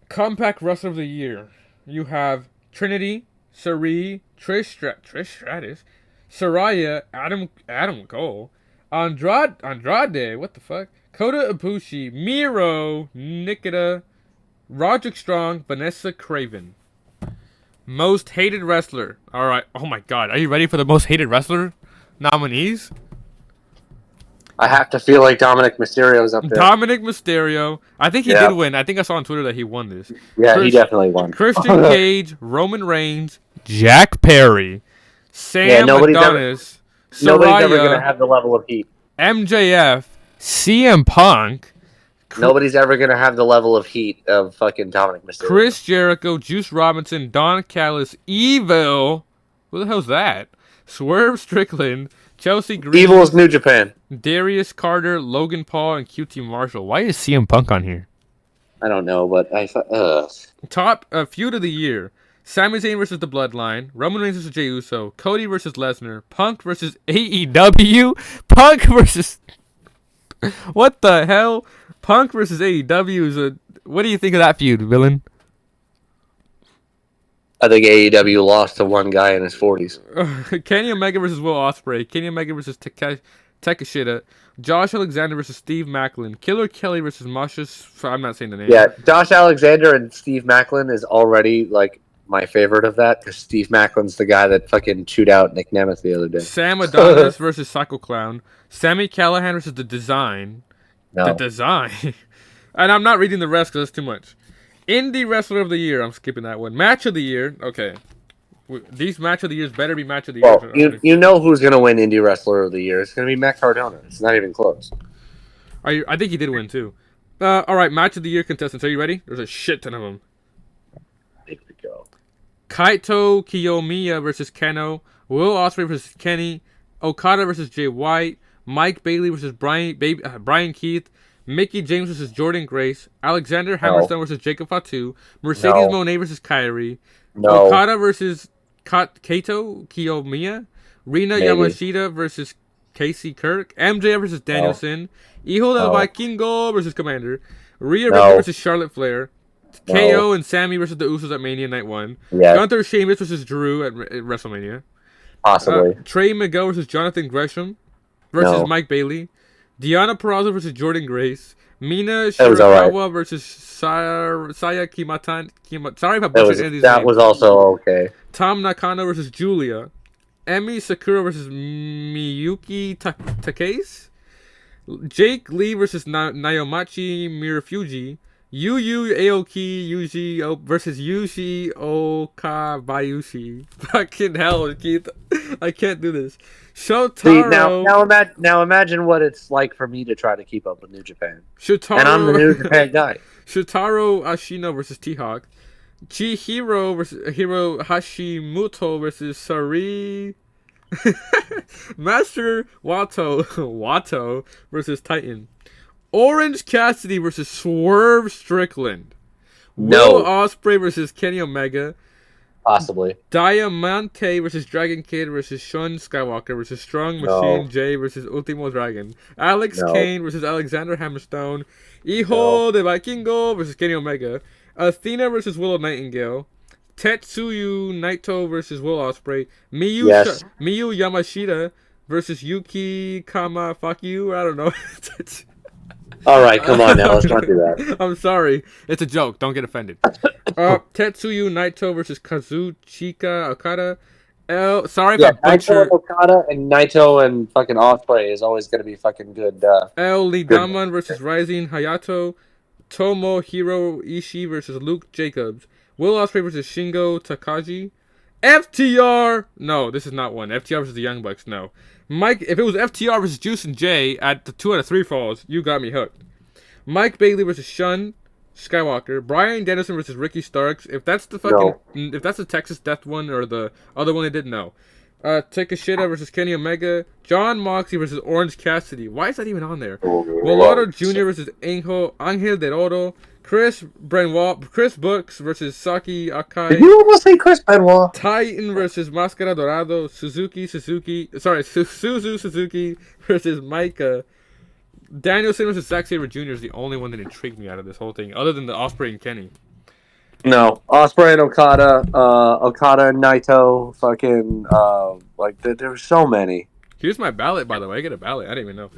Compact wrestler of the year. You have Trinity, Sari, Trish Stratus, Saraya, Adam Cole, Andrade, what the fuck? Kota Ibushi, Miro, Nikita, Roderick Strong, Vanessa Craven. Most hated wrestler. All right. Oh my god. Are you ready for the most hated wrestler nominees? I have to feel like Dominic Mysterio's up there. Dominic Mysterio. I think he did win. I think I saw on Twitter that he won this. Yeah, he definitely won. Christian Cage, Roman Reigns, Jack Perry, Sam nobody's Adonis, Nobody's ever going to Saraya, have the level of heat. MJF, CM Punk, Nobody's ever going to have the level of heat of fucking Dominic Mysterio. Chris Jericho, Juice Robinson, Don Callis, Evil. Who the hell's that? Swerve Strickland, Chelsea Green. Evil is New Japan. Darius Carter, Logan Paul, and QT Marshall. Why is CM Punk on here? I don't know, but Top feud of the year. Sami Zayn versus The Bloodline. Roman Reigns versus Jey Uso. Cody versus Lesnar. Punk versus AEW. Punk versus What the hell? Punk versus AEW is a. What do you think of that feud, villain? I think AEW lost to one guy in his 40s. Kenny Omega versus Will Ospreay. Kenny Omega versus Takeshita. Josh Alexander versus Steve Macklin. Killer Kelly versus Masha. I'm not saying the name. Yeah, Josh Alexander and Steve Macklin is already like my favorite of that because Steve Macklin's the guy that fucking chewed out Nick Nemeth the other day. Sam Adonis versus Psycho Clown. Sammy Callahan versus The Design. The No. Design. And I'm not reading the rest because that's too much. Indie Wrestler of the Year. I'm skipping that one. Match of the Year. Okay. These Match of the Years better be Match of the Year. Well, you know who's going to win Indie Wrestler of the Year. It's going to be Matt Cardona. It's not even close. I think he did win too. All right, Match of the Year contestants. Are you ready? There's a shit ton of them. Here we go. Kaito Kiyomiya versus Keno. Will Ospreay versus Kenny. Okada versus Jay White. Mike Bailey versus Brian Keith. Mickey James versus Jordan Grace. Alexander Hammerstone versus Jacob Fatu. Mercedes Moné versus Kyrie. No. Okada versus Kaito Kiyomiya. Rina Yamashita versus Casey Kirk. MJF versus Danielson. Hijo del Vikingo versus Commander. Rhea Ripley versus Charlotte Flair. KO and Sammy versus the Usos at Mania Night 1. Yeah. Gunther Sheamus versus Drew at WrestleMania. Possibly. Trey Miguel versus Jonathan Gresham versus Mike Bailey. Deonna Purrazzo versus Jordan Grace. Mina Shirakawa versus Saya Kimatan. Sorry if I butchered any of these names. That was also okay. Tom Nakano versus Julia. Emi Sakura versus Miyuki Takase. Jake Lee versus Naomachi Mirafuji. Yu Aoki Yuji versus Yuji Okabayushi. Fucking hell, Keith. I can't do this. Shotaro. See, now imagine what it's like for me to try to keep up with New Japan. Shotaro, and I'm the New Japan guy. Shotaro Ashino versus T-Hawk. Chihiro versus Hiro Hashimoto versus Sari. Master Wato versus Titan. Orange Cassidy versus Swerve Strickland. Will Ospreay versus Kenny Omega. Possibly. Diamante versus Dragon Kid versus Shun Skywalker versus Strong Machine J versus Ultimo Dragon. Alex Kane versus Alexander Hammerstone. Hijo de Vikingo versus Kenny Omega. Athena versus Willow Nightingale. Tetsuyu Naito versus Will Ospreay. Miyu Yamashita versus Yuki Kama. Fuck you. I don't know. All right, come on now. Let's not do that. I'm sorry. It's a joke. Don't get offended. Tetsuyu Naito versus Kazuchika Okada. Sorry if I butchered. Naito Okada and Naito and fucking Ospreay is always going to be fucking good. Lee Daman versus Rising Hayato. Tomohiro Ishii versus Luke Jacobs. Will Ospreay versus Shingo Takagi. FTR. No, this is not one. FTR versus the Young Bucks. No. Mike, if it was FTR versus Juice and Jay at the 2 out of 3 falls, you got me hooked. Mike Bailey versus Shun Skywalker. Brian Dennison versus Ricky Starks. If that's the if that's the Texas Death one or the other one they did, no. Takeshita versus Kenny Omega. John Moxley versus Orange Cassidy. Why is that even on there? Volador Jr. versus Angel de Oro. Chris Brooks versus Saki Akai. Did you almost say Chris Benoit? Titan versus Mascara Dorado. Suzu Suzuki versus Micah. Danielson versus Zack Sabre Jr. is the only one that intrigued me out of this whole thing, other than the Ospreay and Kenny. No, Ospreay and Okada, Okada and Naito, fucking, there's so many. Here's my ballot, by the way. I get a ballot. I didn't even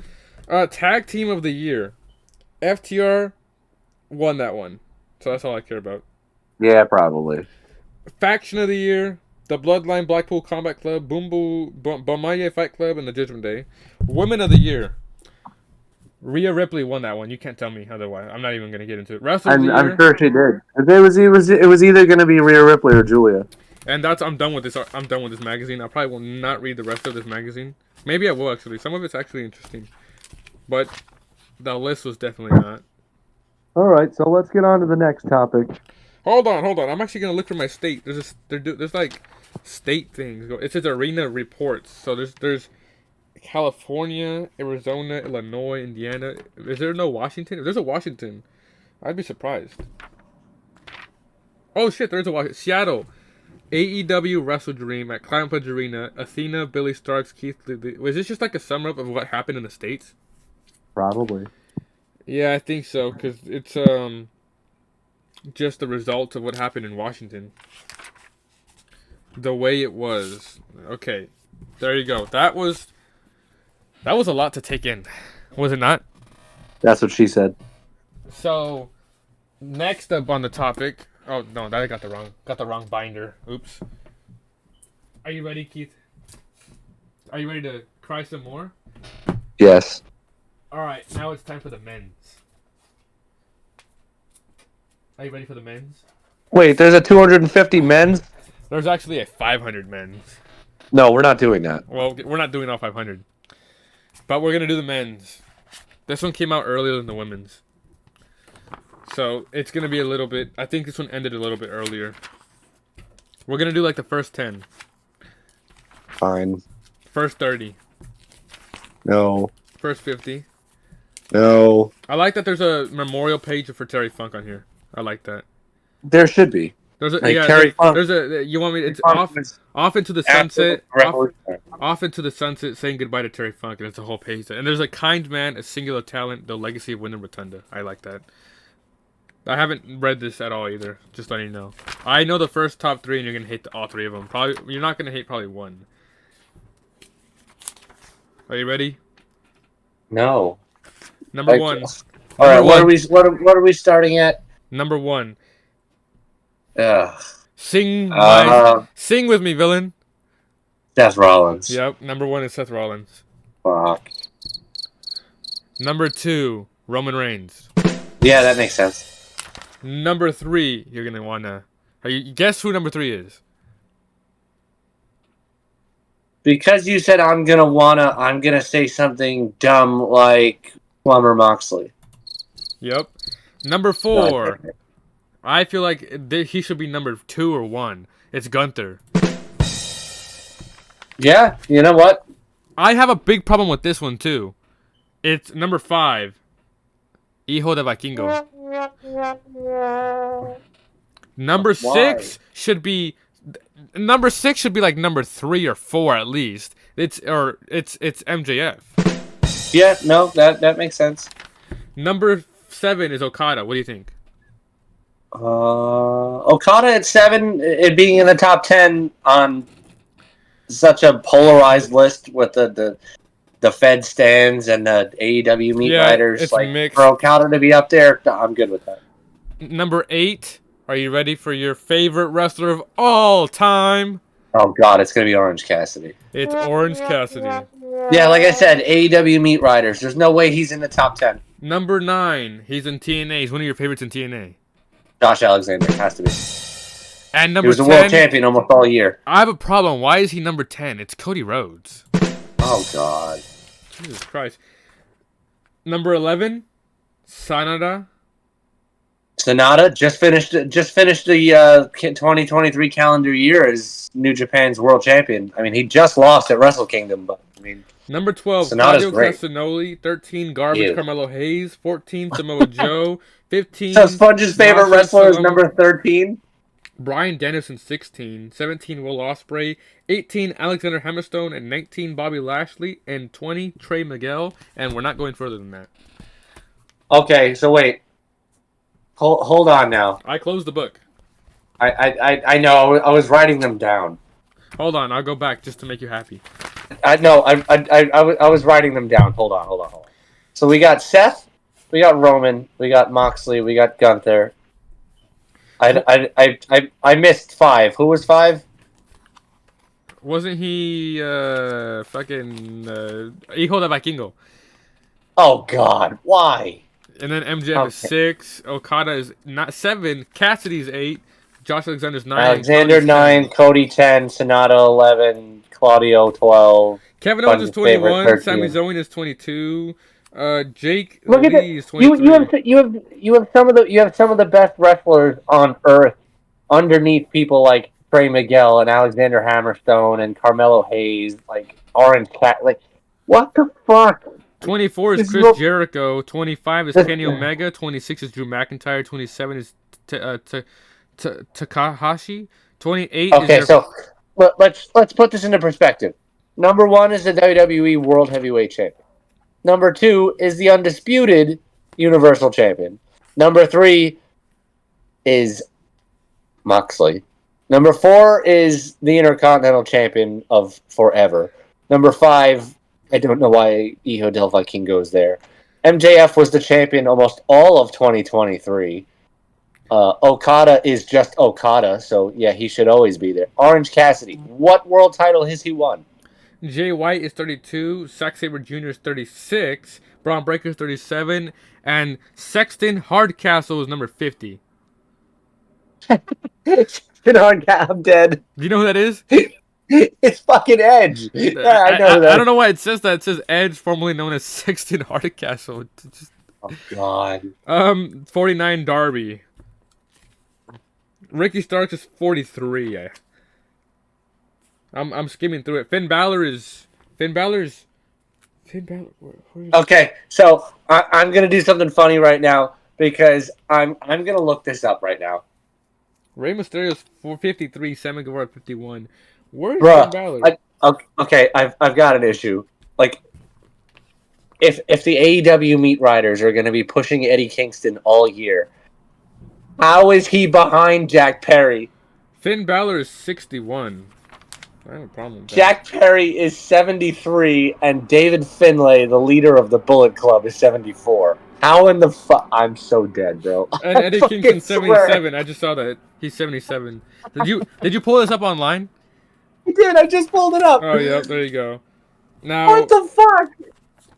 know. Tag Team of the Year. FTR won that one. So that's all I care about. Yeah, probably. Faction of the Year. The Bloodline Blackpool Combat Club. Bomaye Fight Club, and the Judgment Day. Women of the Year. Rhea Ripley won that one. You can't tell me otherwise. I'm not even going to get into it. I'm sure she did. It was either going to be Rhea Ripley or Julia. And I'm done with this. I'm done with this magazine. I probably will not read the rest of this magazine. Maybe I will actually. Some of it's actually interesting, but the list was definitely not. All right, so let's get on to the next topic. Hold on. I'm actually going to look for my state. There's like state things. It says arena reports. So there's California, Arizona, Illinois, Indiana. Is there no Washington? If there's a Washington, I'd be surprised. Oh shit, there's a Washington. Seattle. AEW Wrestle Dream at Climate Pledge Arena. Athena, Billy Starks, Keith Lee. Was this just like a sum up of what happened in the States? Probably. Yeah, I think so because it's just the result of what happened in Washington. The way it was. Okay, there you go. That was a lot to take in, was it not? That's what she said. So next up on the topic. Oh no, that I got the wrong binder. Oops. Are you ready, Keith? Are you ready to cry some more? Yes. All right, now it's time for the men's. Are you ready for the men's? Wait, there's a 250 men's? There's actually a 500 men's. No, we're not doing that. Well, we're not doing all 500, but we're gonna do the men's. This one came out earlier than the women's, so it's gonna be a little bit. I think this one ended a little bit earlier. We're gonna do like the first 10, Fine. first 30, No. first 50. No. I like that there's a memorial page for Terry Funk on here. I like that. There should be. There's a Like yeah. Terry Funk. There's a. You want me? It's Funk off. was Off into the absolutely sunset. revolutionary. Off into the sunset, saying goodbye to Terry Funk, and it's a whole page. And there's a kind man, a singular talent, the legacy of Wyndham Rotunda. I like that. I haven't read this at all either. Just letting you know. I know the first top 3, and you're gonna hate all 3 of them. Probably you're not gonna hate probably one. Are you ready? No. Number 1. All right. Number What are one. we? What are we starting at? Number 1. Ugh. Sing with me, villain. Seth Rollins. Yep. Number 1 is Seth Rollins. Fuck. Number 2, Roman Reigns. Yeah, that makes sense. Number 3, you're gonna wanna. Guess who number 3 is? Because you said I'm gonna say something dumb like Plumber Moxley. Yep. Number 4. I feel like he should be number 2 or 1. It's Gunther. Yeah, you know what? I have a big problem with this one too. It's number 5. Hijo de Vikingo. Number 6 should be. Number 6 should be like number 3 or 4 at least. It's MJF. Yeah, no, that makes sense. Number 7 is Okada. What do you think? Okada at 7, it being in the top 10 on such a polarized list with the Fed stands and the AEW meat riders. It's like mixed. For Okada to be up there, I'm good with that. Number 8. Are you ready for your favorite wrestler of all time? Oh God, it's gonna be Orange Cassidy. It's Orange Cassidy. Yeah, like I said, AEW meat riders. There's no way he's in the top 10. Number 9. He's in TNA. He's one of your favorites in TNA. Josh Alexander has to be. And number he was 10, a world champion almost all year. I have a problem. Why is he number 10? It's Cody Rhodes. Oh God. Jesus Christ. Number 11, Sanada. Sonata just finished the 2023 calendar year as New Japan's world champion. I mean, he just lost at Wrestle Kingdom, but I mean, Number 12, Sonata's Claudio great. Castagnoli. 13, Garbage Ew. Carmelo Hayes. 14, Samoa Joe. 15, so Sponge's favorite Masha wrestler is Salamo. number 13. Brian Dennison. 16, 17, Will Ospreay. 18, Alexander Hammerstone. And 19, Bobby Lashley. And 20, Trey Miguel. And we're not going further than that. Okay, so wait, hold on now. I closed the book. I know I was writing them down. Hold on, I'll go back just to make you happy. I was writing them down. Hold on. So we got Seth, we got Roman, we got Moxley, we got Gunther. I missed 5. Who was 5? Wasn't he fucking Hijo de Vikingo? Oh God, why? And then MJF is 6. Okada is not 7. Cassidy's 8. Josh Alexander's 9. Alexander Cody's 9, 10. Cody 10, Sonata 11, Claudio 12. Kevin Owens is Sponge's favorite, 21. 13. Sami Zayn is 22. Jake Look at Lee is that. 23. You have some of the best wrestlers on earth underneath people like Trey Miguel and Alexander Hammerstone and Carmelo Hayes, like Orange Cat. Like, what the fuck? 24 is Chris Jericho. 25 is Kenny Omega. 26 is Drew McIntyre. 27 is Takahashi. 28 Okay, is so let's put this into perspective. Number 1 is the WWE World Heavyweight Champion. Number 2 is the undisputed Universal Champion. Number 3 is Moxley. Number 4 is the Intercontinental Champion of forever. Number 5, I don't know why Hijo del Vikingo is there. MJF was the champion almost all of 2023. Okada is just Okada, so yeah, he should always be there. Orange Cassidy, what world title has he won? Jay White is 32, Zack Sabre Jr. is 36, Braun Breaker is 37, and Sexton Hardcastle is number 50. I'm dead. Do you know who that is? It's fucking Edge. Yeah, I know that. I don't know why it says that. It says Edge, formerly known as Sexton Hardcastle. Oh God. 49 Darby. Ricky Starks is 43. I'm skimming through it. Finn Balor. Okay, so I'm gonna do something funny right now because I'm gonna look this up right now. Rey Mysterio's 453, Sammy Guevara 51. Where is Finn Bruh, Balor? okay, I've got an issue. Like, if the AEW meat riders are gonna be pushing Eddie Kingston all year, how is he behind Jack Perry? Finn Balor is 61. I have a problem with that. Jack Perry is 73, and David Finlay, the leader of the Bullet Club, is 74. How in the fuck? I'm so dead, bro. And I Eddie fucking Kingston's swear. 77. I just saw that. He's 77. Did you pull this up online? I did. I just pulled it up. Oh, yep, there you go. Now, What the fuck?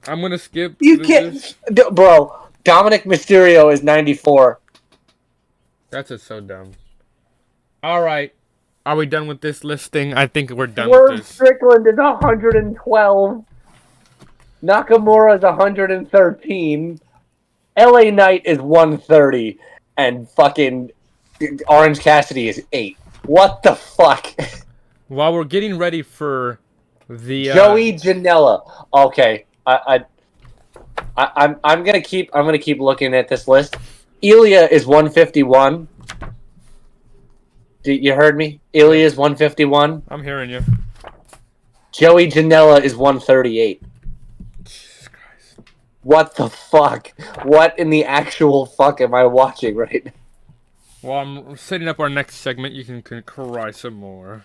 I'm going to skip You this. can't, bro. Dominic Mysterio is 94. That's just so dumb. All right. Are we done with this listing? I think we're done with this. Strickland is 112. Nakamura is 113. LA Knight is 130. And fucking Orange Cassidy is 8. What the fuck? While we're getting ready for the Joey Janela. Okay. I'm gonna keep looking at this list. Ilya is 151. You heard me? Ilya is 151. I'm hearing you. Joey Janela is 138. Jesus Christ. What the fuck? What in the actual fuck am I watching right now? While I'm setting up our next segment, you can cry some more.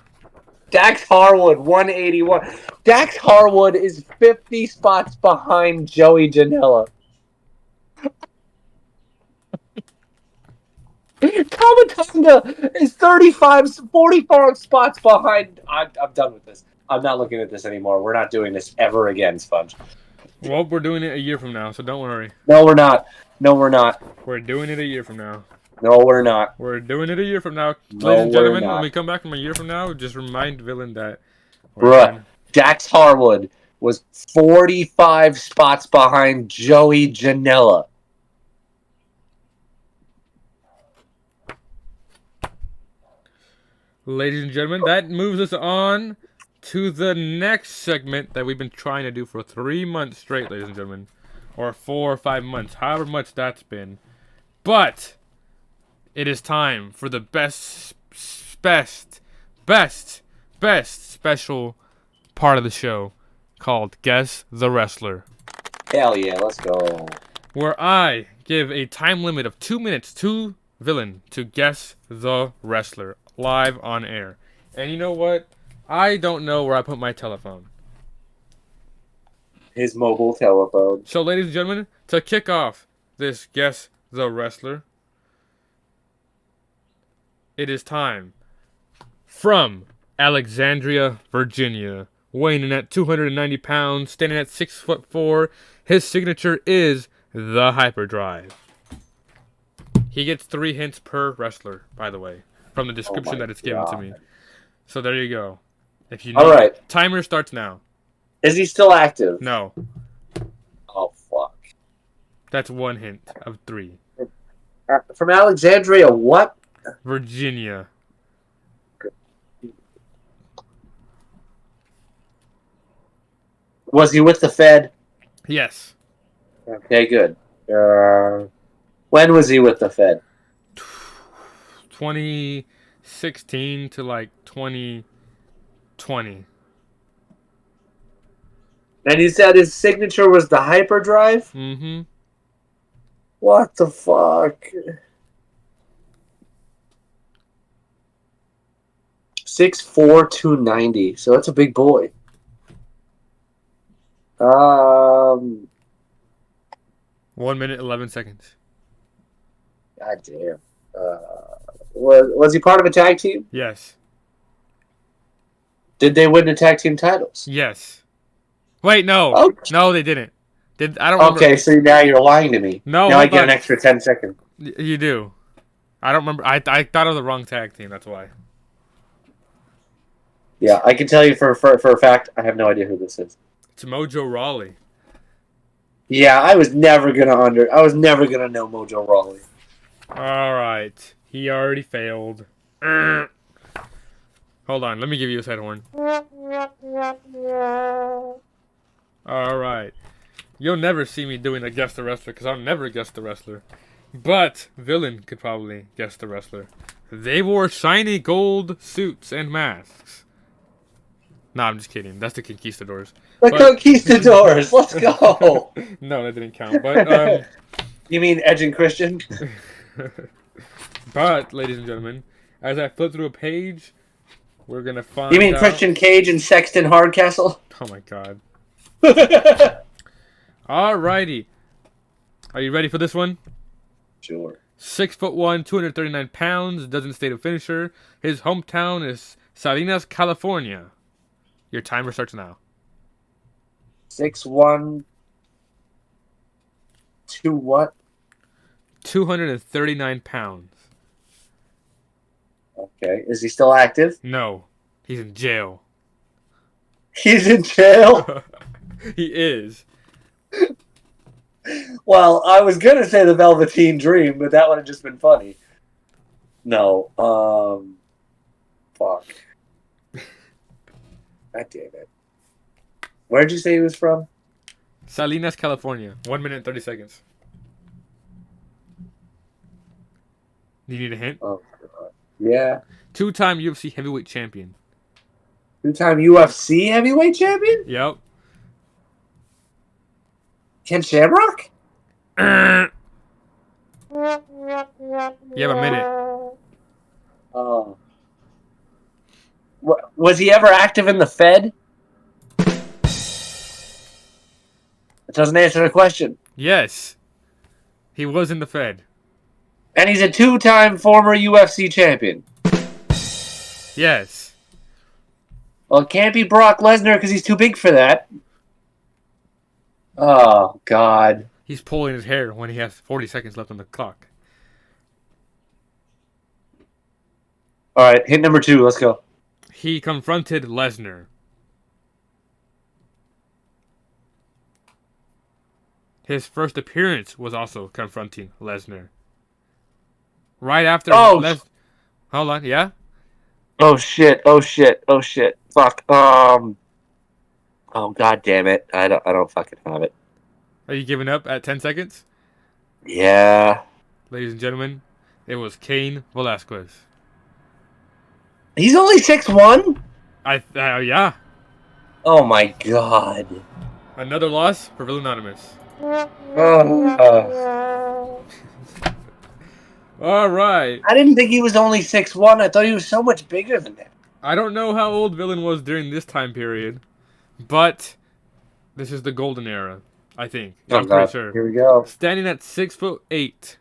Dax Harwood, 181. Dax Harwood is 50 spots behind Joey Janela. Kamatonga is 45 spots behind. I'm done with this. I'm not looking at this anymore. We're not doing this ever again, Sponge. Well, we're doing it a year from now, so don't worry. No, we're not. No, we're not. We're doing it a year from now. No, we're not. We're doing it a year from now. No, Ladies and gentlemen, we're not. when we come back from a year from now, just remind Villain that. Bruh, Dax Harwood was 45 spots behind Joey Janela. Ladies and gentlemen, that moves us on to the next segment that we've been trying to do for 3 months straight, ladies and gentlemen. Or 4 or 5 months, however much that's been. But it is time for the best special part of the show called Guess the Wrestler. Hell yeah, let's go. Where I give a time limit of 2 minutes to Villain to guess the wrestler live on air. And you know what? I don't know where I put my telephone. His mobile telephone. So, ladies and gentlemen, to kick off this Guess the Wrestler, it is time. From Alexandria, Virginia, weighing in at 290 pounds, standing at 6'4", his signature is the Hyperdrive. He gets 3 hints per wrestler, by the way, from the description that it's given to me. So there you go. If you know, all right. Timer starts now. Is he still active? No. Oh, fuck. That's 1 hint of 3. From Alexandria, what? Virginia. Was he with the Fed? Yes. Okay, good. When was he with the Fed? 2016 to like 2020. And he said his signature was the hyperdrive? Mm-hmm. What the fuck? 6'4", 290. So that's a big boy. Um, 1 minute, 11 seconds. God damn. Was he part of a tag team? Yes. Did they win the tag team titles? Yes. Wait, no. Oh, No, they didn't. I don't remember. okay. So now you're lying to me. No, Now I hold get an on. extra 10 seconds. You do. I don't remember. I thought of the wrong tag team. That's why. Yeah, I can tell you for a fact. I have no idea who this is. It's Mojo Rawley. Yeah, I was never gonna know Mojo Rawley. All right. He already failed. Hold on. Let me give you a side horn. All right. You'll never see me doing a guess the wrestler because I'll never guess the wrestler. But Villain could probably guess the wrestler. They wore shiny gold suits and masks. Nah, I'm just kidding. That's the Conquistadors. The Conquistadors. Let's go. No, that didn't count. But You mean Edge and Christian? but ladies and gentlemen, as I flip through a page, we're gonna find. You mean out... Christian Cage and Sexton Hardcastle? Oh my god. Alrighty. Are you ready for this one? Sure. 6'1", 239 pounds, doesn't state a finisher. His hometown is Salinas, California. Your timer starts now. 6'1", 2 what? 239 pounds. Okay. Is he still active? No, he's in jail. He's in jail? He is. Well, I was gonna say the Velveteen Dream, but that would have just been funny. No. Fuck. God damn it. Where'd you say he was from? Salinas, California. 1 minute, 30 seconds. Do you need a hint? Oh, God. Yeah. 2-time UFC heavyweight champion. 2-time UFC heavyweight champion? Yep. Ken Shamrock? You have a minute. Oh. Was he ever active in the Fed? It doesn't answer the question. Yes. He was in the Fed. And he's a 2-time former UFC champion. Yes. Well, it can't be Brock Lesnar because he's too big for that. Oh, God. He's pulling his hair when he has 40 seconds left on the clock. All right, hit number 2. Let's go. He confronted Lesnar. His first appearance was also confronting Lesnar. Right after Hold on, yeah? Oh shit! Fuck. Oh, god damn it! I don't fucking have it. Are you giving up at 10 seconds? Yeah. Ladies and gentlemen, it was Cain Velasquez. He's only 6'1"? Yeah. Oh my god. Another loss for Villanonymous. All right. I didn't think he was only 6'1". I thought he was so much bigger than that. I don't know how old Villain was during this time period, but this is the golden era, I think. I'm pretty sure. Here we go. Standing at 6'8",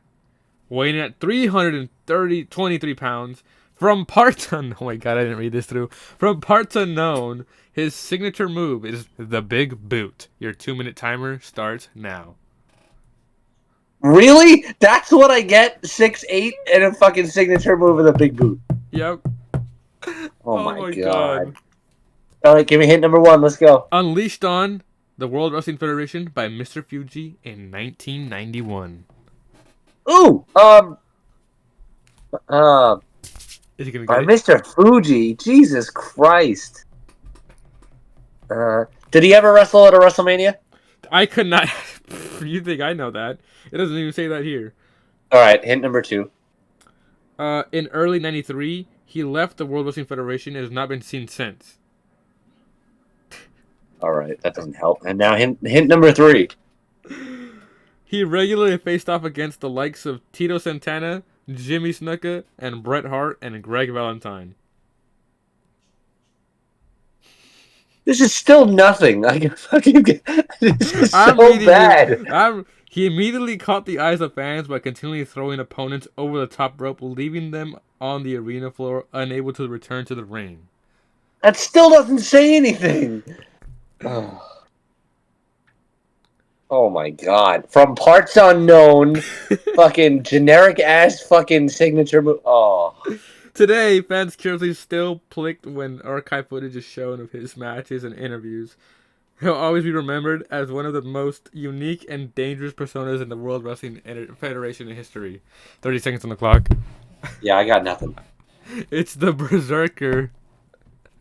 weighing at 23 pounds, from parts unknown. Oh my god, I didn't read this through. From parts unknown, his signature move is the Big Boot. Your 2-minute timer starts now. Really? That's what I get? 6'8" and a fucking signature move with a big boot. Yep. Oh my god. All right, give me hit number 1. Let's go. Unleashed on the World Wrestling Federation by Mr. Fuji in 1991. Ooh, Is he gonna by get it? Mr. Fuji. Jesus Christ. Did he ever wrestle at a WrestleMania? I could not. You think I know that? It doesn't even say that here. All right, hint number 2. In early '93, he left the World Wrestling Federation and has not been seen since. All right, that doesn't help. And now hint number 3. He regularly faced off against the likes of Tito Santana, Jimmy Snuka, and Bret Hart and Greg Valentine. This is still nothing. Like fucking, this is I'm so reading you. bad. He immediately caught the eyes of fans by continually throwing opponents over the top rope, leaving them on the arena floor, unable to return to the ring. That still doesn't say anything. Oh, oh my god! From parts unknown, fucking generic ass fucking signature move. Oh, Today, fans curiously still clicked when archive footage is shown of his matches and interviews. He'll always be remembered as one of the most unique and dangerous personas in the World Wrestling Federation in history. 30 seconds on the clock. yeah, I got nothing. It's the Berserker.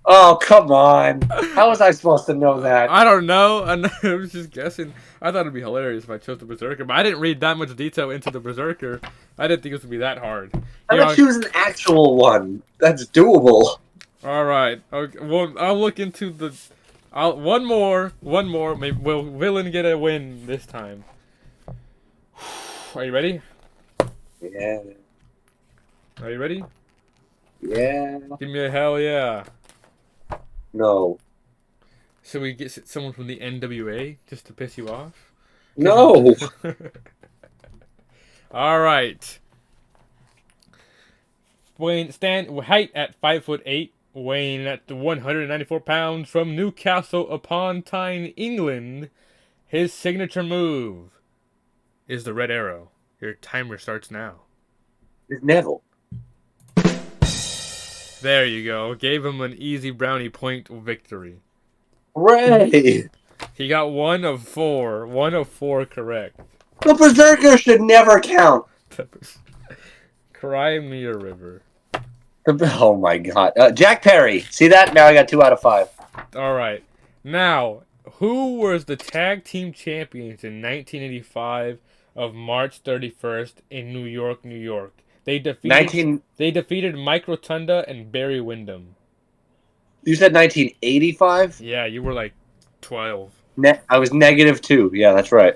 Oh, come on! How was I supposed to know that? I don't know. I was just guessing. I thought it'd be hilarious if I chose the Berserker, but I didn't read that much detail into the Berserker. I didn't think it was gonna be that hard. I Here, bet you was an actual one. That's doable. all right. Okay, well, I'll look into the. One more. Maybe will Villain get a win this time? Are you ready? Yeah, Are you ready? yeah. Give me a hell yeah. No, Should we get someone from the NWA just to piss you off? no. All right. Height at 5'8", weighing at 194 pounds, from Newcastle upon Tyne, England. His signature move is the Red Arrow. Your timer starts now. It's Neville. There you go. Gave him an easy brownie point victory. Hooray! He got 1 of 4. 1 of 4 correct. The Berserker should never count. Cry me a river. Oh my god. Jack Perry. See that? Now I got 2 out of 5. All right. Now, who was the tag team champions in 1985 of March 31st in New York, New York? They defeated Mike Rotunda and Barry Windham. You said 1985? Yeah, you were like 12. I was -2. Yeah, that's right.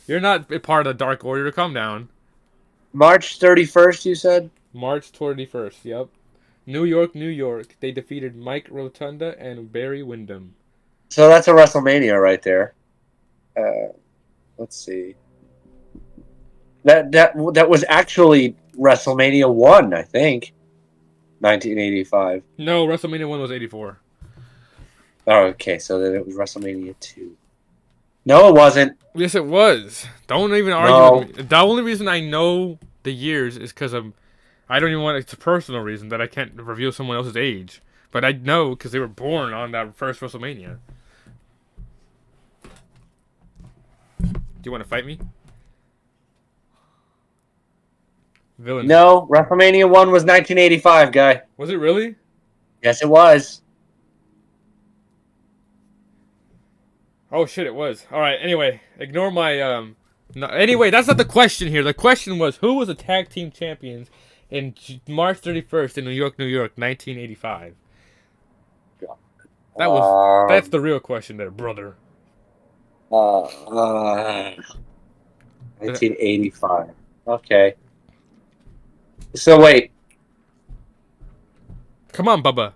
You're not a part of the Dark Order. Calm down. March 31st, you said? March 21st, yep. New York, New York. They defeated Mike Rotunda and Barry Windham. So that's a WrestleMania right there. Let's see. That was actually WrestleMania 1, I think. 1985. No, WrestleMania 1 was 84. Oh, okay, so then it was WrestleMania 2. No, it wasn't. Yes, it was. Don't even argue with me. The only reason I know the years is because I don't even want. It's a personal reason that I can't reveal someone else's age, but I know because they were born on that first WrestleMania. Do you want to fight me, villain? No, WrestleMania 1 was 1985, guy. Was it really? Yes, it was. Oh shit, it was. All right. Anyway, ignore my No, anyway, that's not the question here. The question was who was the tag team champions in March 31st in New York, New York, 1985. That's the real question there, brother. 1985. Okay. So wait. Come on, Bubba.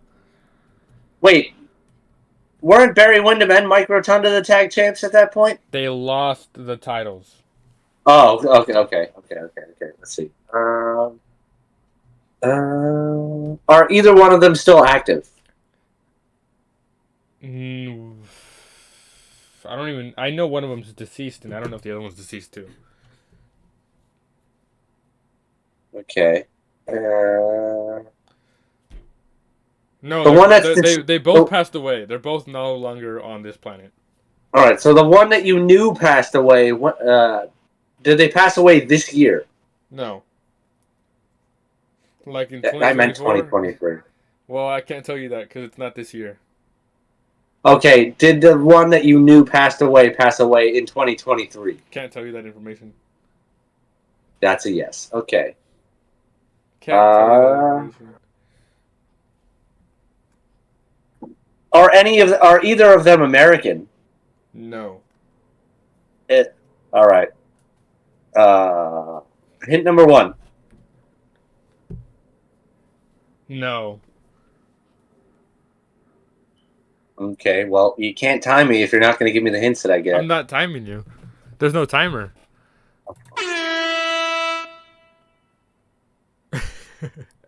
Wait. Weren't Barry Windham and Mike Rotunda the tag champs at that point? They lost the titles. Oh, okay. Let's see. Are either one of them still active? I don't even. I know one of them's deceased, and I don't know if the other one's deceased too. Okay. No, the one that's they both passed away. They're both no longer on this planet. All right. So the one that you knew passed away. Did they pass away this year? No. Like in I meant 2023. Well, I can't tell you that because it's not this year. Okay. Did the one that you knew pass away in 2023? Can't tell you that information. That's a yes. Okay. Can't tell you that information. Are either of them American? No. All right. Hint number one. No. Okay, well, you can't time me if you're not going to give me the hints that I I'm get. not timing you. There's no timer.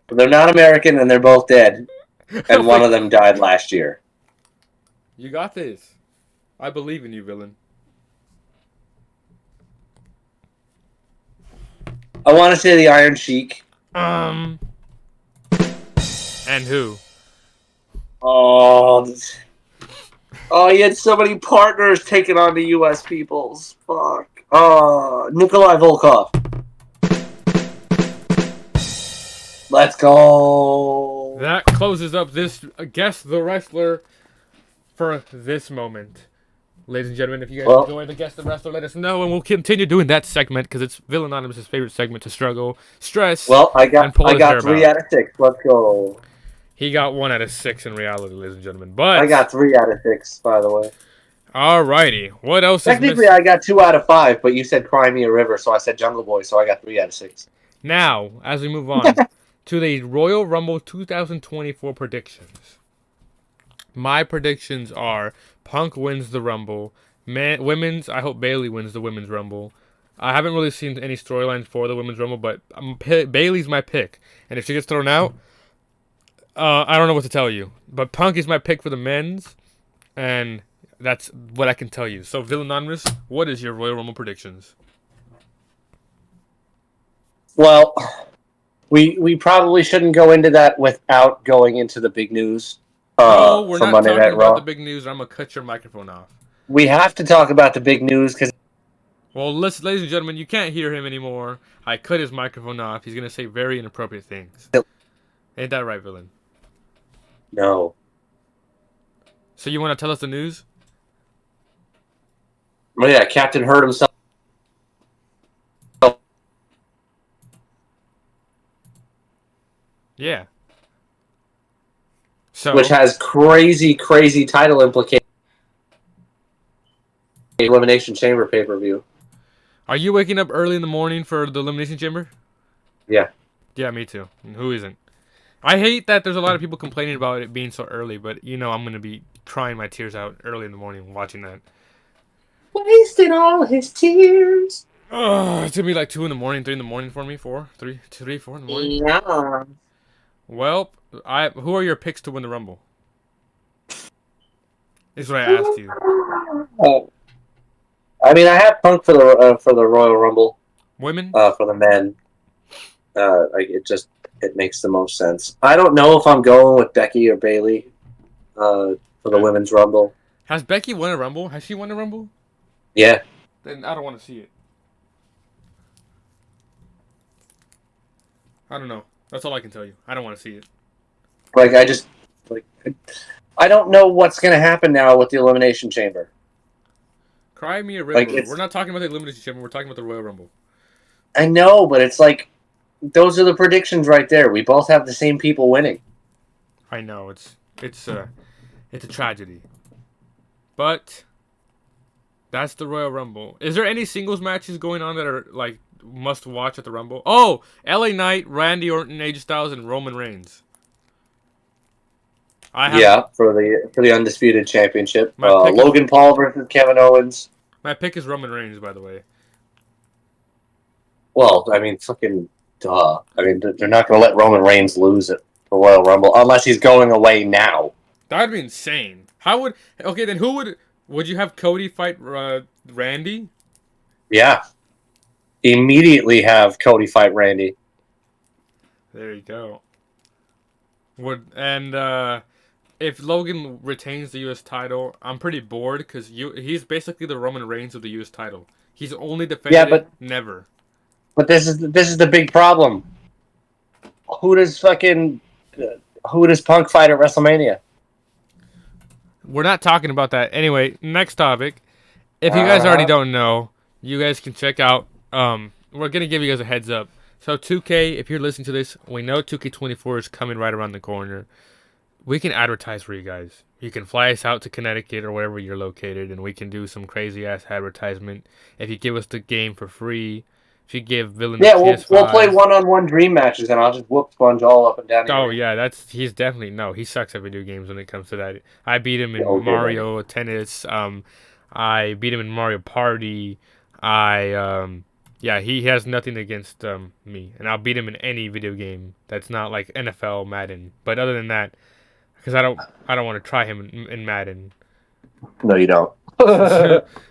They're not American, and they're both dead, Oh and one my of them died last year. You got this. I believe in you, villain. I want to say the Iron Sheik. And who? Oh, he had so many partners taking on the U.S. peoples. Fuck. Nikolai Volkov. Let's go. That closes up this Guess the Wrestler for this moment. Ladies and gentlemen, if you guys enjoy the Guess the Wrestler, let us know, and we'll continue doing that segment because it's Villain Anonymous' favorite segment to struggle, stress, Well, and pull his hair 3 about. out of 6. Let's go. He got 1 out of 6 in reality, ladies and gentlemen. I But got 3 out of 6, by the way. alrighty, what else is Technically, missing? I got 2 out of 5, but you said Cry Me a River, so I said Jungle Boy, so I got 3 out of 6. Now, as we move on to the Royal Rumble 2024 predictions. My predictions are Punk wins the Rumble. Women's, I hope Bayley wins the Women's Rumble. I haven't really seen any storylines for the Women's Rumble, but Bayley's my pick. And if she gets thrown out, I don't know what to tell you. But Punk is my pick for the men's, and that's what I can tell you. So, Villain Anonymous, what is your Royal Rumble predictions? Well, we probably shouldn't go into that without going into the big news. No, we're From not Monday talking Night about Raw. the big news. I'm going to cut your microphone off. We have to talk about the big news because. Well, listen, ladies and gentlemen, you can't hear him anymore. I cut his microphone off. He's going to say very inappropriate things. Ain't that right, villain? No. So you want to tell us the news? Well, yeah, Captain hurt himself. Yeah. So, Which has crazy title implications. Elimination Chamber pay-per-view. are you waking up early in the morning for the Elimination Chamber? Yeah. Yeah, me too. And who isn't? I hate that there's a lot of people complaining about it being so early, but you know I'm going to be crying my tears out early in the morning watching that. Wasted all his tears. Oh, it's going to be like 2 in the morning, 3 in the morning for me. 4, 3, 3, 4 in the morning. Yeah. Well, who are your picks to win the Rumble? Is what I asked you. I mean, I have Punk for the Royal Rumble. Women? For the men. It makes the most sense. I don't know if I'm going with Becky or Bayley for the Women's Rumble. Has Becky won a Rumble? Has she won a Rumble? Yeah. Then I don't want to see it. I don't know. That's all I can tell you. I don't want to see it. I don't know what's going to happen now with the Elimination Chamber. Cry me a river. We're not talking about the Elimination Chamber. We're talking about the Royal Rumble. I know, but it's like those are the predictions right there. We both have the same people winning. I know it's a tragedy, but that's the Royal Rumble. Is there any singles matches going on that are like must watch at the Rumble? Oh, LA Knight, Randy Orton, AJ Styles, and Roman Reigns. For the undisputed championship. My Logan Paul versus Kevin Owens. My pick is Roman Reigns, by the way. Well, I mean, fucking duh. I mean, they're not going to let Roman Reigns lose at the Royal Rumble unless he's going away now. That'd be insane. Then who would you have Cody fight Randy? Yeah. Immediately have Cody fight Randy. There you go. If Logan retains the U.S. title, I'm pretty bored because he's basically the Roman Reigns of the U.S. title. He's only defended it, never. But this is the big problem. Who does Punk fight at WrestleMania? We're not talking about that. Anyway, next topic. If you guys already don't know, you guys can check out. We're gonna give you guys a heads up. So 2K, if you're listening to this, we know 2K24 is coming right around the corner. We can advertise for you guys. You can fly us out to Connecticut or wherever you're located, and we can do some crazy ass advertisement. If you give us the game for free, if you give Villain the Yeah, we'll play PS5. one-on-one dream matches, and I'll just whoop Sponge all up and down the Oh arena. yeah, he's definitely no. He sucks at video games when it comes to that. I beat him in Okay, buddy. Mario Tennis. I beat him in Mario Party. I yeah, he has nothing against me, and I'll beat him in any video game that's not like NFL Madden. But other than that, because I don't want to try him in Madden. No, you don't.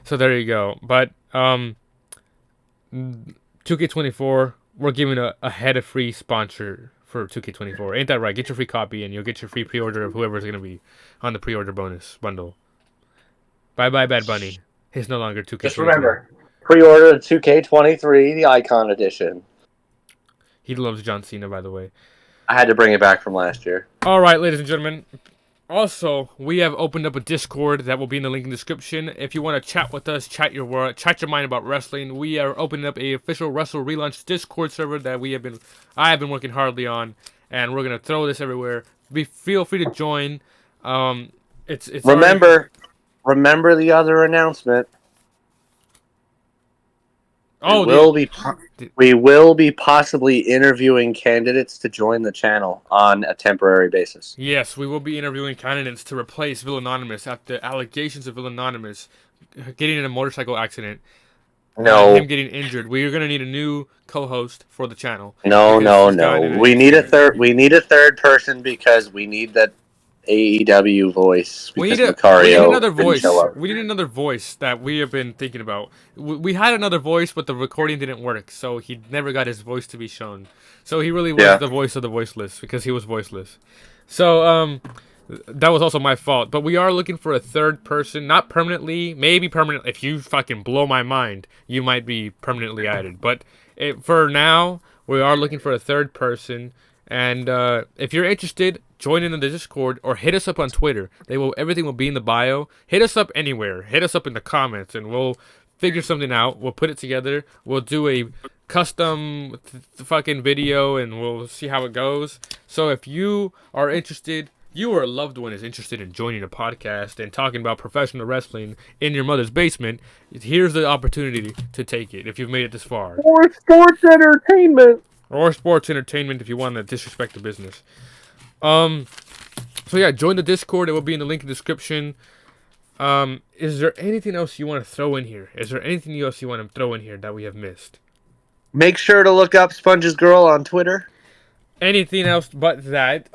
So there you go. But 2K24, we're giving a head of free sponsor for 2K24. Ain't that right? Get your free copy and you'll get your free pre-order of whoever's gonna be on the pre-order bonus bundle. Bye bye Bad Bunny. He's no longer Just 2K23. remember, pre-order the 2K23, the Icon Edition. He loves John Cena, by the way. I had to bring it back from last year. All right, ladies and gentlemen. Also, we have opened up a Discord that will be in the link in the description. If you want to chat with us, chat your mind about wrestling, we are opening up a official Wrestle Relaunch Discord server that I have been working hardly on, and we're gonna throw this everywhere. Feel free to join. It's already, Remember the other announcement. oh We will be possibly interviewing candidates to join the channel on a temporary basis. yes, we will be interviewing candidates to replace Villanonymous after allegations of Villanonymous getting in a motorcycle accident. No, Him getting injured. We are gonna need a new co-host for the channel no, because no, he's no. gotten in an We need a incident. third. We need a third person because we need that AEW voice. We Because need Macario another didn't show voice. up. We need another voice that we have been thinking about. We had another voice, but the recording didn't work, so he never got his voice to be shown. So he really was Yeah. the voice of the voiceless because he was voiceless. So that was also my fault. But we are looking for a third person, not permanently, maybe permanent. If you fucking blow my mind, you might be permanently added. But for now, we are looking for a third person. And if you're interested, join in the Discord or hit us up on Twitter. Everything will be in the bio. Hit us up anywhere. Hit us up in the comments, and we'll figure something out. We'll put it together. We'll do a custom fucking video, and we'll see how it goes. So if you are interested, you or a loved one is interested in joining a podcast and talking about professional wrestling in your mother's basement, here's the opportunity to take it if you've made it this far. Or sports entertainment. Or sports entertainment if you want to disrespect the business. So yeah, join the Discord. It will be in the link in the description. Is there anything else you want to throw in here? Is there anything else you want to throw in here that we have missed? Make sure to look up Sponge's Girl on Twitter. Anything else but that?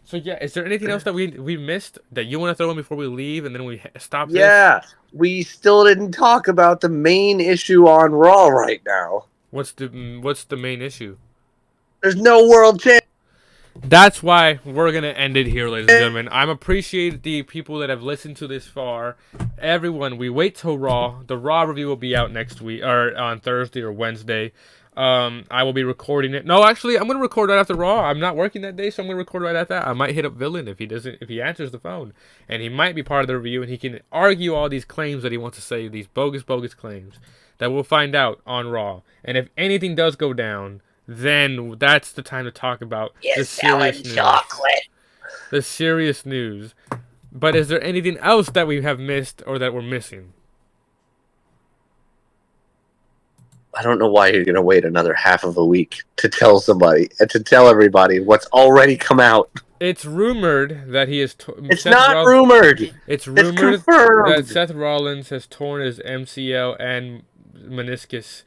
So yeah, is there anything else that we missed that you want to throw in before we leave, and then we stop this? Yeah, we still didn't talk about the main issue on Raw right now. What's the main issue? There's no world champ. That's why we're gonna end it here, ladies and gentlemen. I appreciate the people that have listened to this far. Everyone, we wait till Raw. The Raw review will be out next week, or on Thursday or Wednesday. I will be recording it. No, actually, I'm gonna record right after Raw. I'm not working that day, so I'm gonna record right after that. I might hit up Villain if he answers the phone, and he might be part of the review, and he can argue all these claims that he wants to say, these bogus claims that we'll find out on Raw. And if anything does go down, then that's the time to talk about the serious news. The serious news. But is there anything else that we have missed or that we're missing? I don't know why you're going to wait another half of a week to tell somebody and to tell everybody what's already come out. It's rumored that he is. It's not rumored. It's rumored confirmed that Seth Rollins has torn his MCL and meniscus.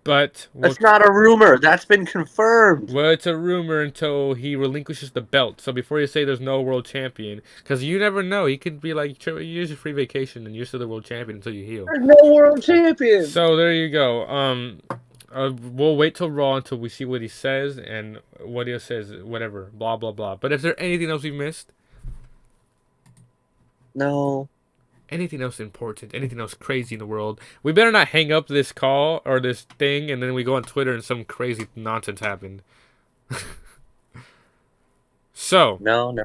But that's not a rumor. That's been confirmed. Well, it's a rumor until he relinquishes the belt. So before you say there's no world champion, because you never know, he could be like, use your free vacation and you're still the world champion until you heal. There's no world champion. So there you go. We'll wait till Raw until we see what he says and what he says, whatever, blah blah blah. But is there anything else we missed? No. Anything else important, anything else crazy in the world? We better not hang up this call or this thing and then we go on Twitter and some crazy nonsense happened. So, no.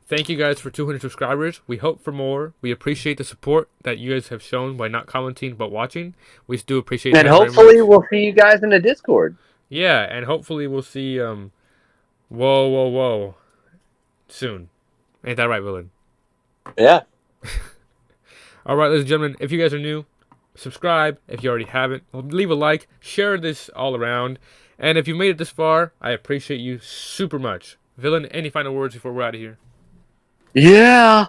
Thank you guys for 200 subscribers. We hope for more. We appreciate the support that you guys have shown by not commenting but watching. We do appreciate that. And hopefully we'll see you guys in the Discord. Yeah, and hopefully we'll see whoa. soon. Ain't that right, Villain? Yeah. All right, ladies and gentlemen, if you guys are new, subscribe if you already haven't. Leave a like, share this all around, and if you made it this far, I appreciate you super much. Villain, any final words before we're out of here? Yeah.